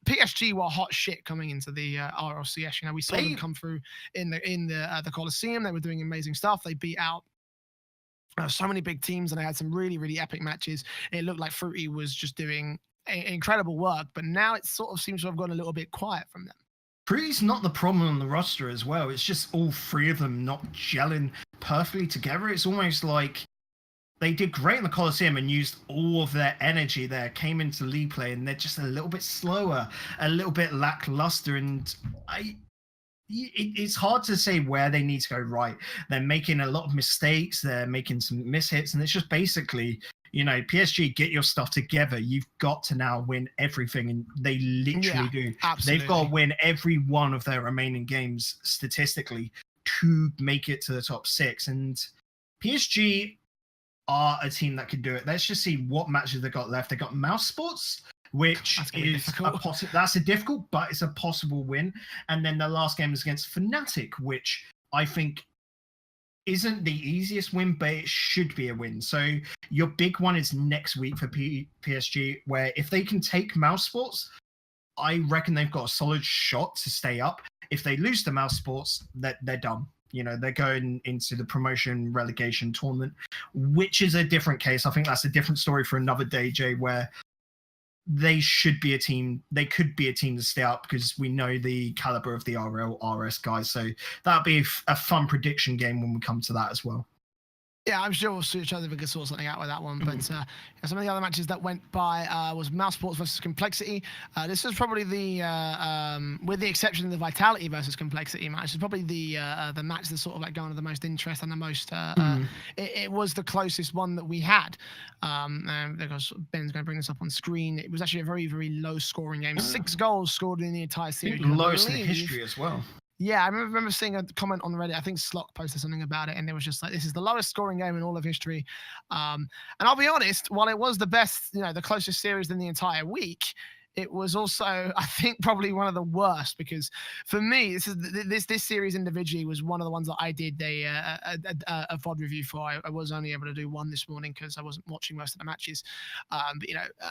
[SPEAKER 1] PSG were hot shit coming into the RLCS. We saw them come through in the Coliseum. They were doing amazing stuff. They beat out so many big teams, and they had some really, really epic matches. It looked like Fruity was just doing incredible work, but now it sort of seems to have gone a little bit quiet from them.
[SPEAKER 2] Prix not the problem on the roster as well. It's just all 3 of them not gelling perfectly together. It's almost like they did great in the Coliseum and used all of their energy there, came into league play, and they're just a little bit slower, a little bit lackluster. And it's hard to say where they need to go right. They're making a lot of mistakes. They're making some mishits. And it's just basically, PSG, get your stuff together. You've got to now win everything. And they literally do.
[SPEAKER 1] Absolutely.
[SPEAKER 2] They've got to win every one of their remaining games statistically to make it to the top 6. And PSG are a team that can do it. Let's just see what matches they got left. They got Mouse Sports, which is that's a difficult, but it's a possible win. And then the last game is against Fnatic, which I think isn't the easiest win, but it should be a win. So your big one is next week for PSG, where if they can take Mouse Sports, I reckon they've got a solid shot to stay up. If they lose to Mouse Sports, they're done. They're going into the promotion relegation tournament, which is a different case. I think that's a different story for another day, Jay, where they should be a team. They could be a team to stay up, because we know the caliber of the RLRS guys. So that'll be a fun prediction game when we come to that as well.
[SPEAKER 1] Yeah, I'm sure we'll see each other if we can sort something out with that one. But some of the other matches that went by was Mouse Sports versus Complexity. This was probably with the exception of the Vitality versus Complexity match, it's probably the match that's sort of like garnered the most interest and the most. It was the closest one that we had. Because Ben's going to bring this up on screen. It was actually a very, very low scoring game. 6 goals scored in the entire series.
[SPEAKER 2] Lowest in history as well.
[SPEAKER 1] Yeah, I remember seeing a comment on Reddit. I think Slock posted something about it, and it was just like, this is the lowest scoring game in all of history. And I'll be honest, while it was the best, the closest series in the entire week, it was also, I think, probably one of the worst, because for me, this series individually was one of the ones that I did a VOD review for. I was only able to do one this morning because I wasn't watching most of the matches. But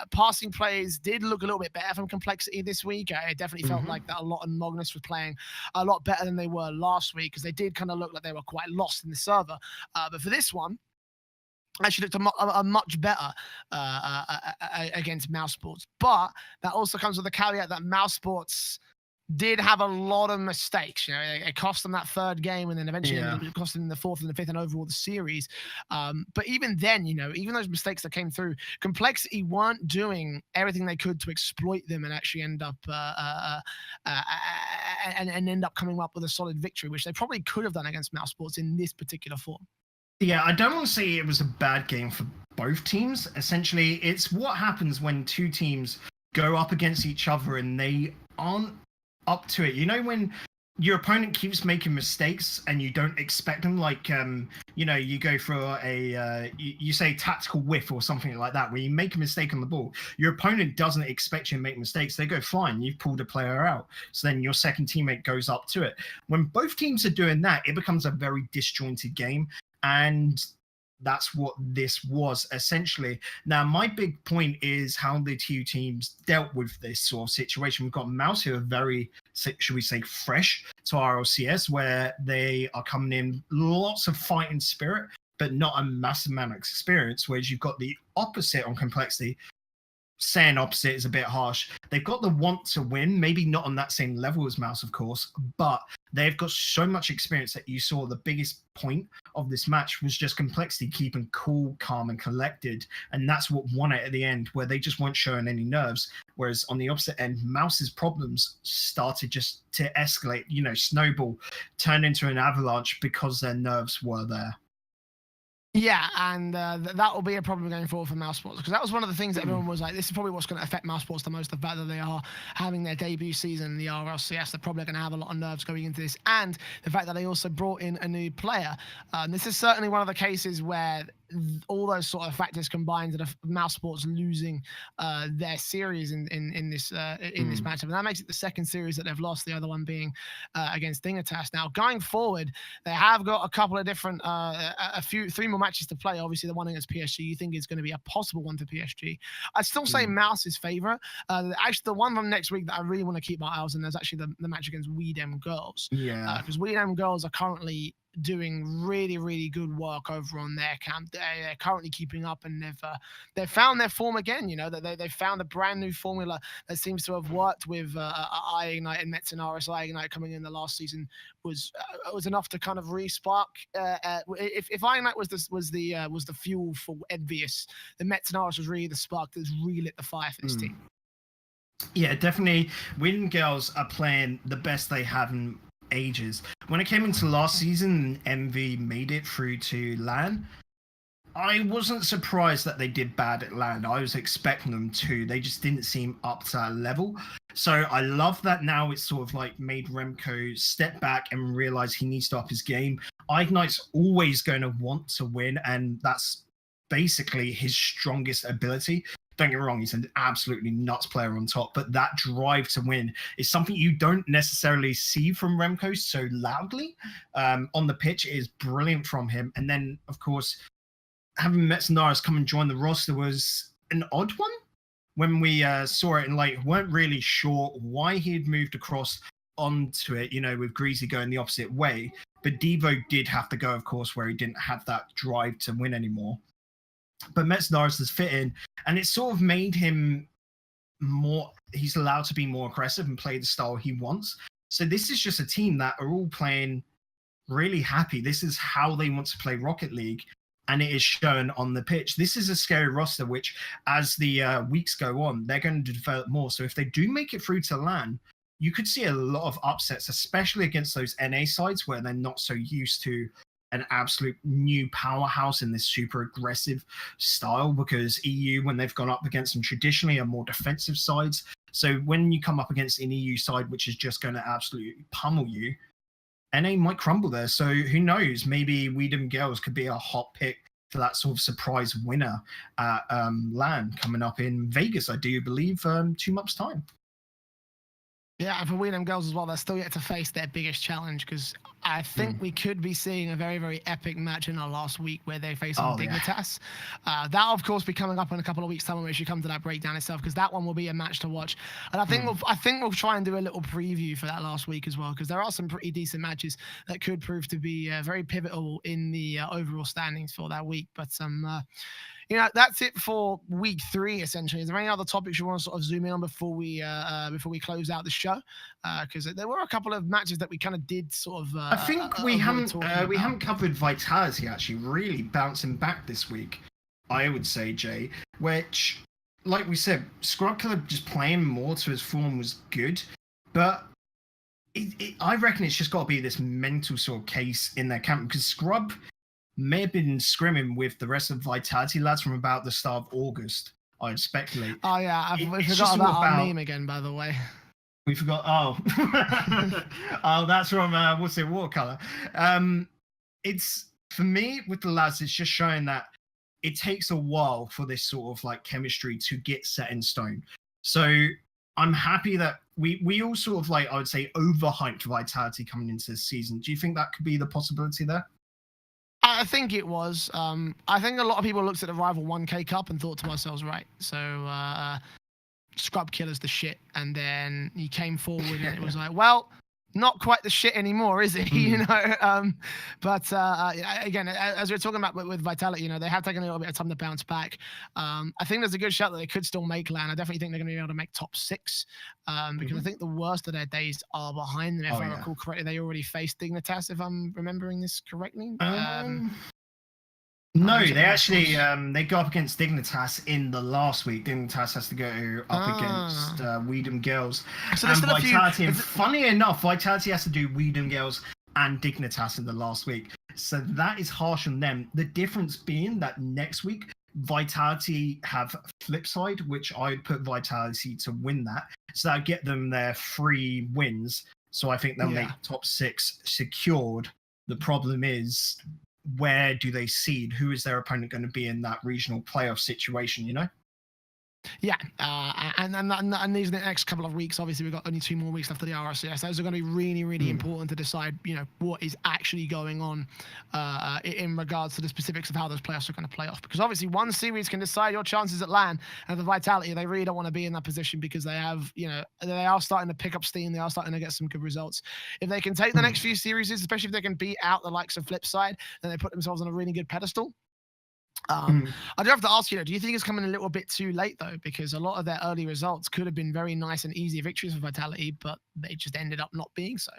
[SPEAKER 1] passing plays did look a little bit better from Complexity this week. It definitely felt like that a lot, and Magnus was playing a lot better than they were last week, because they did kind of look like they were quite lost in the server. But for this one, actually looked a much better against Mouse Sports. But that also comes with the caveat that Mouse Sports did have a lot of mistakes. You know, it cost them that third game, and then eventually ended up costing them the fourth and the fifth, and overall the series. But even then, you know, even those mistakes that came through, Complexity weren't doing everything they could to exploit them and actually end up and end up coming up with a solid victory, which they probably could have done against Mouse Sports in this particular form.
[SPEAKER 2] Yeah, I don't want to say it was a bad game for both teams. Essentially, it's what happens when two teams go up against each other and they aren't up to it. You know, when your opponent keeps making mistakes and you don't expect them, like you know, you go for a you say tactical whiff or something like that, where you make a mistake on the ball, your opponent doesn't expect you to make mistakes. They go, fine, you've pulled a player out, so then your second teammate goes up to it. When both teams are doing that, it becomes a very disjointed game, and that's what this was essentially. Now, my big point is how the two teams dealt with this sort of situation. We've got Mouse, who are very, should we say, fresh to RLCS, where they are coming in lots of fighting spirit, but not a massive amount of experience. Whereas you've got the opposite on Complexity. Saying opposite is a bit harsh. They've got the want to win, maybe not on that same level as Mouse, of course, but they've got so much experience that you saw the biggest point of this match was just Complexity keeping cool, calm, and collected. And that's what won it at the end, where they just weren't showing any nerves. Whereas on the opposite end, Mouse's problems started just to escalate, you know, snowball, turn into an avalanche because their nerves were there.
[SPEAKER 1] Yeah, and that will be a problem going forward for Mouse Sports, because that was one of the things that everyone was like, this is probably what's going to affect Mouse Sports the most, the fact that they are having their debut season in the RLCS. They're probably going to have a lot of nerves going into this, and the fact that they also brought in a new player. This is certainly one of the cases where all those sort of factors combined that Mouse Sports losing their series in this matchup, and that makes it the second series that they've lost. The other one being against Dingatas. Now going forward, they have got a couple of different, three more matches to play. Obviously, the one against PSG, you think is going to be a possible one for PSG. I'd still say Mouse's favourite. Actually, the one from next week that I really want to keep my eyes on is actually the match against Weedem Girls.
[SPEAKER 2] Yeah,
[SPEAKER 1] because Weedem Girls are currently doing really, really good work over on their camp. They're currently keeping up, and they've found their form again. You know, that they found a brand new formula that seems to have worked with iGnite and Mets and RSI Ignite coming in the last season was enough to kind of re-spark. If iGnite was the fuel for Envious, the Mets and RS was really the spark that's relit the fire for this team.
[SPEAKER 2] Yeah, definitely. Wind Girls are playing the best they have in ages. When it came into last season, MV made it through to LAN. I wasn't surprised that they did bad at LAN. I was expecting them to. They just didn't seem up to that level. So I love that now it's sort of like made Remco step back and realize he needs to up his game. iGnite's always going to want to win, and that's basically his strongest ability. Don't get me wrong, he's an absolutely nuts player on top, but that drive to win is something you don't necessarily see from Remco so loudly. On the pitch, it is brilliant from him. And then, of course, having Metsunaris come and join the roster was an odd one. When we saw it and weren't really sure why he had moved across onto it, you know, with Greasy going the opposite way. But Devo did have to go, of course, where he didn't have that drive to win anymore. But Metsunaris has fit in, and it sort of made him more, he's allowed to be more aggressive and play the style he wants. So this is just a team that are all playing really happy. This is how they want to play Rocket League, and it is shown on the pitch. This is a scary roster, which as the weeks go on, they're going to develop more. So if they do make it through to LAN, you could see a lot of upsets, especially against those NA sides where they're not so used to an absolute new powerhouse in this super aggressive style, because EU, when they've gone up against them traditionally, are more defensive sides. So when you come up against an EU side which is just going to absolutely pummel you, NA might crumble there. So who knows, maybe Weedem Girls could be a hot pick for that sort of surprise winner at LAN coming up in Vegas, I do believe, 2 months' time.
[SPEAKER 1] Yeah, and for Weedham girls as well, they're still yet to face their biggest challenge, because I think we could be seeing a very, very epic match in our last week where they face on Dignitas. That'll, of course, be coming up in a couple of weeks' time when we should come to that breakdown itself, because that one will be a match to watch. And I think we'll try and do a little preview for that last week as well, because there are some pretty decent matches that could prove to be very pivotal in the overall standings for that week. But that's it for week 3, essentially. Is there any other topics you want to sort of zoom in on before we close out the show? Because there were a couple of matches that we kind of did sort of.
[SPEAKER 2] I think we haven't covered Vitality actually really bouncing back this week. I would say, Jay, which, like we said, Scrub Club just playing more to his form was good, but I reckon it's just got to be this mental sort of case in their camp, because Scrub may have been scrimming with the rest of Vitality lads from about the start of August, I'd speculate.
[SPEAKER 1] Oh yeah, I forgot about our meme again, by the way.
[SPEAKER 2] We forgot. Oh, oh, that's from what's it? Watercolor. It's, for me with the lads, it's just showing that it takes a while for this sort of like chemistry to get set in stone. So I'm happy that we all sort of like, I would say, overhyped Vitality coming into this season. Do you think that could be the possibility there?
[SPEAKER 1] I think it was. I think a lot of people looked at the Rival 1K Cup and thought to themselves, right, so Scrub Killer's the shit. And then he came forward and it was like, well, not quite the shit anymore, is he? But again, as we're talking about with Vitality, they have taken a little bit of time to bounce back. I think there's a good shot that they could still make LAN. I definitely think they're going to be able to make top 6, because I think the worst of their days are behind them. If I recall correctly, they already faced Dignitas, if I'm remembering this correctly.
[SPEAKER 2] No, they actually they go up against Dignitas in the last week. Dignitas has to go up against Weedham Girls
[SPEAKER 1] so
[SPEAKER 2] and Vitality. And funny enough, Vitality has to do Weedham Girls and Dignitas in the last week. So that is harsh on them. The difference being that next week, Vitality have Flipside, which I would put Vitality to win that. So that'll get them their 3 wins. So I think they'll make top 6 secured. The problem is, where do they seed? Who is their opponent going to be in that regional playoff situation,
[SPEAKER 1] Yeah, and these next couple of weeks, obviously we've got only 2 more weeks left of the RLCS. Those are going to be really, really important to decide, what is actually going on in regards to the specifics of how those playoffs are going to play off. Because obviously one series can decide your chances at LAN, and the Vitality, they really don't want to be in that position because they have, they are starting to pick up steam. They are starting to get some good results. If they can take the next few series, especially if they can beat out the likes of Flipside, then they put themselves on a really good pedestal. I do have to ask you, do you think it's coming a little bit too late, though? Because a lot of their early results could have been very nice and easy victories for Vitality, but they just ended up not being so.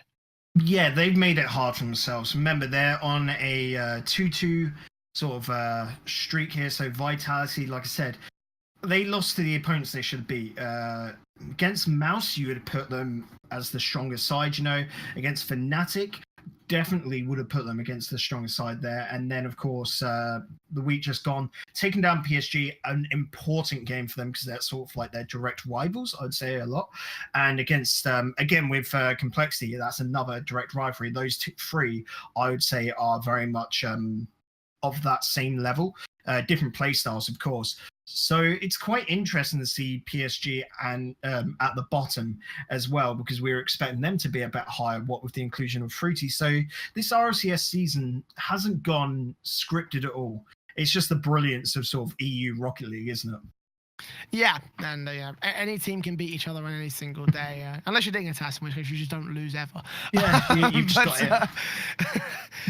[SPEAKER 2] Yeah, they've made it hard for themselves. Remember, they're on a 2-2 sort of streak here. So Vitality, like I said, they lost to the opponents they should beat. Against Mouse, you would put them as the strongest side, Against Fnatic, definitely would have put them against the strongest side there. And then, of course, the week just gone, taking down PSG, an important game for them because they're sort of like their direct rivals, I'd say a lot. And against, again, with Complexity, that's another direct rivalry. Those 3, I would say, are very much of that same level. Different play styles, of course. So it's quite interesting to see PSG and at the bottom as well, because we were expecting them to be a bit higher, what with the inclusion of Fruity. So this RLCS season hasn't gone scripted at all. It's just the brilliance of sort of EU Rocket League, isn't it?
[SPEAKER 1] Yeah, and any team can beat each other on any single day, unless you're Dignitas, in which case you just don't lose ever.
[SPEAKER 2] Yeah, you've just got it.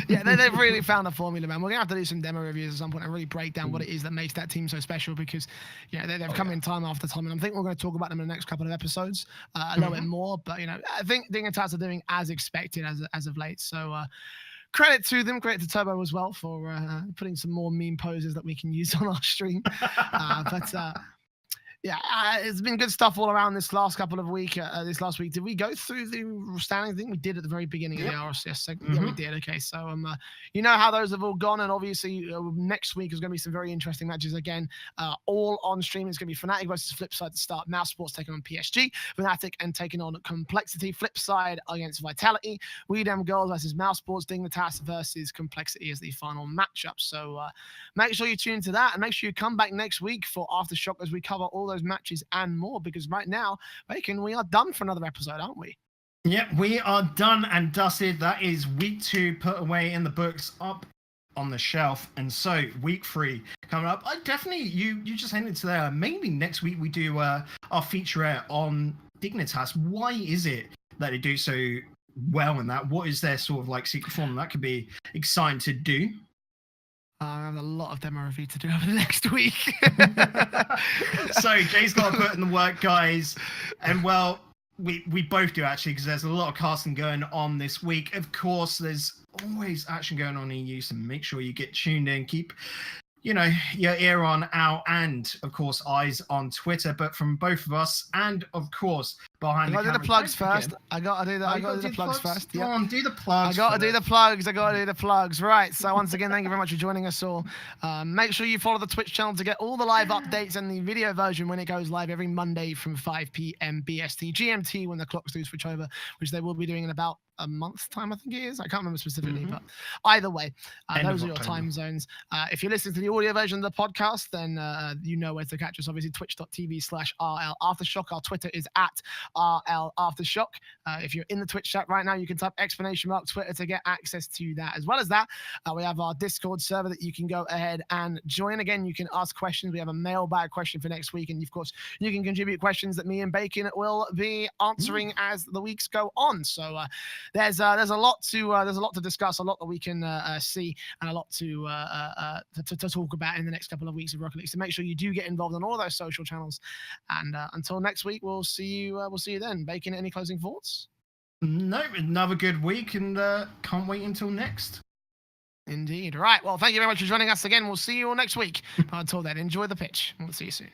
[SPEAKER 1] Yeah, they've really found a formula, man. We're going to have to do some demo reviews at some point and really break down what it is that makes that team so special, because they've come in time after time, and I think we're going to talk about them in the next couple of episodes a little bit more. But, I think Dignitas are doing as expected as of late. So, credit to them, credit to Turbo as well for putting some more meme poses that we can use on our stream. It's been good stuff all around this last couple of weeks. This last week, did we go through the standings? I think we did at the very beginning of the RLCS segment. Yeah, we did. Okay, so how those have all gone, and obviously next week is going to be some very interesting matches again, all on stream. It's going to be Fnatic versus Flipside to start. Mouse Sports taking on PSG, Fnatic and taking on Complexity. Flipside against Vitality. Weedham Girls versus Mouse Sports. Dignitas versus Complexity is the final matchup. So make sure you tune into that, and make sure you come back next week for RLAfterShock as we cover all those matches and more, because right now, Bacon, we are done for another episode, aren't we?
[SPEAKER 2] Yep, we are done and dusted. That is week 2 put away in the books, up on the shelf. And so week 3 coming up. I definitely, you just hinted to there. Maybe next week we do our featurette on Dignitas. Why is it that they do so well in that? What is their sort of like secret formula? That could be exciting to do.
[SPEAKER 1] I have a lot of demo review to do over the next week.
[SPEAKER 2] So Jay's got to put in the work, guys. And well, we both do actually, because there's a lot of casting going on this week. Of course, there's always action going on in EU, so make sure you get tuned in. Keep, you know, your ear on out, and of course eyes on Twitter. But from both of us, and of course behind the camera.
[SPEAKER 1] I gotta do the plugs first. I gotta do the plugs first.
[SPEAKER 2] Go on, do the plugs.
[SPEAKER 1] I gotta do the plugs. Right. So once again, thank you very much for joining us all. Make sure you follow the Twitch channel to get all the live updates and the video version when it goes live every Monday from 5 p.m. BST GMT, when the clocks do switch over, which they will be doing in about a month's time, I think it is. I can't remember specifically, but either way, those are your time zones. If you're listening to the audio version of the podcast, then you know where to catch us. Obviously, twitch.tv/RLAfterShock. Our Twitter is at RLAfterShock. If you're in the Twitch chat right now, you can type !Twitter to get access to that. As well as that, we have our Discord server that you can go ahead and join. Again, you can ask questions. We have a mailbag question for next week, and of course, you can contribute questions that me and Bacon will be answering as the weeks go on. So there's a lot to discuss, a lot that we can see, and a lot to talk about in the next couple of weeks of Rocket League. So make sure you do get involved on all those social channels. And until next week, we'll see you then. Bacon, any closing thoughts?
[SPEAKER 2] No, another good week, and can't wait until next.
[SPEAKER 1] Indeed. Right. Well, thank you very much for joining us again. We'll see you all next week. But until then, enjoy the pitch. We'll see you soon.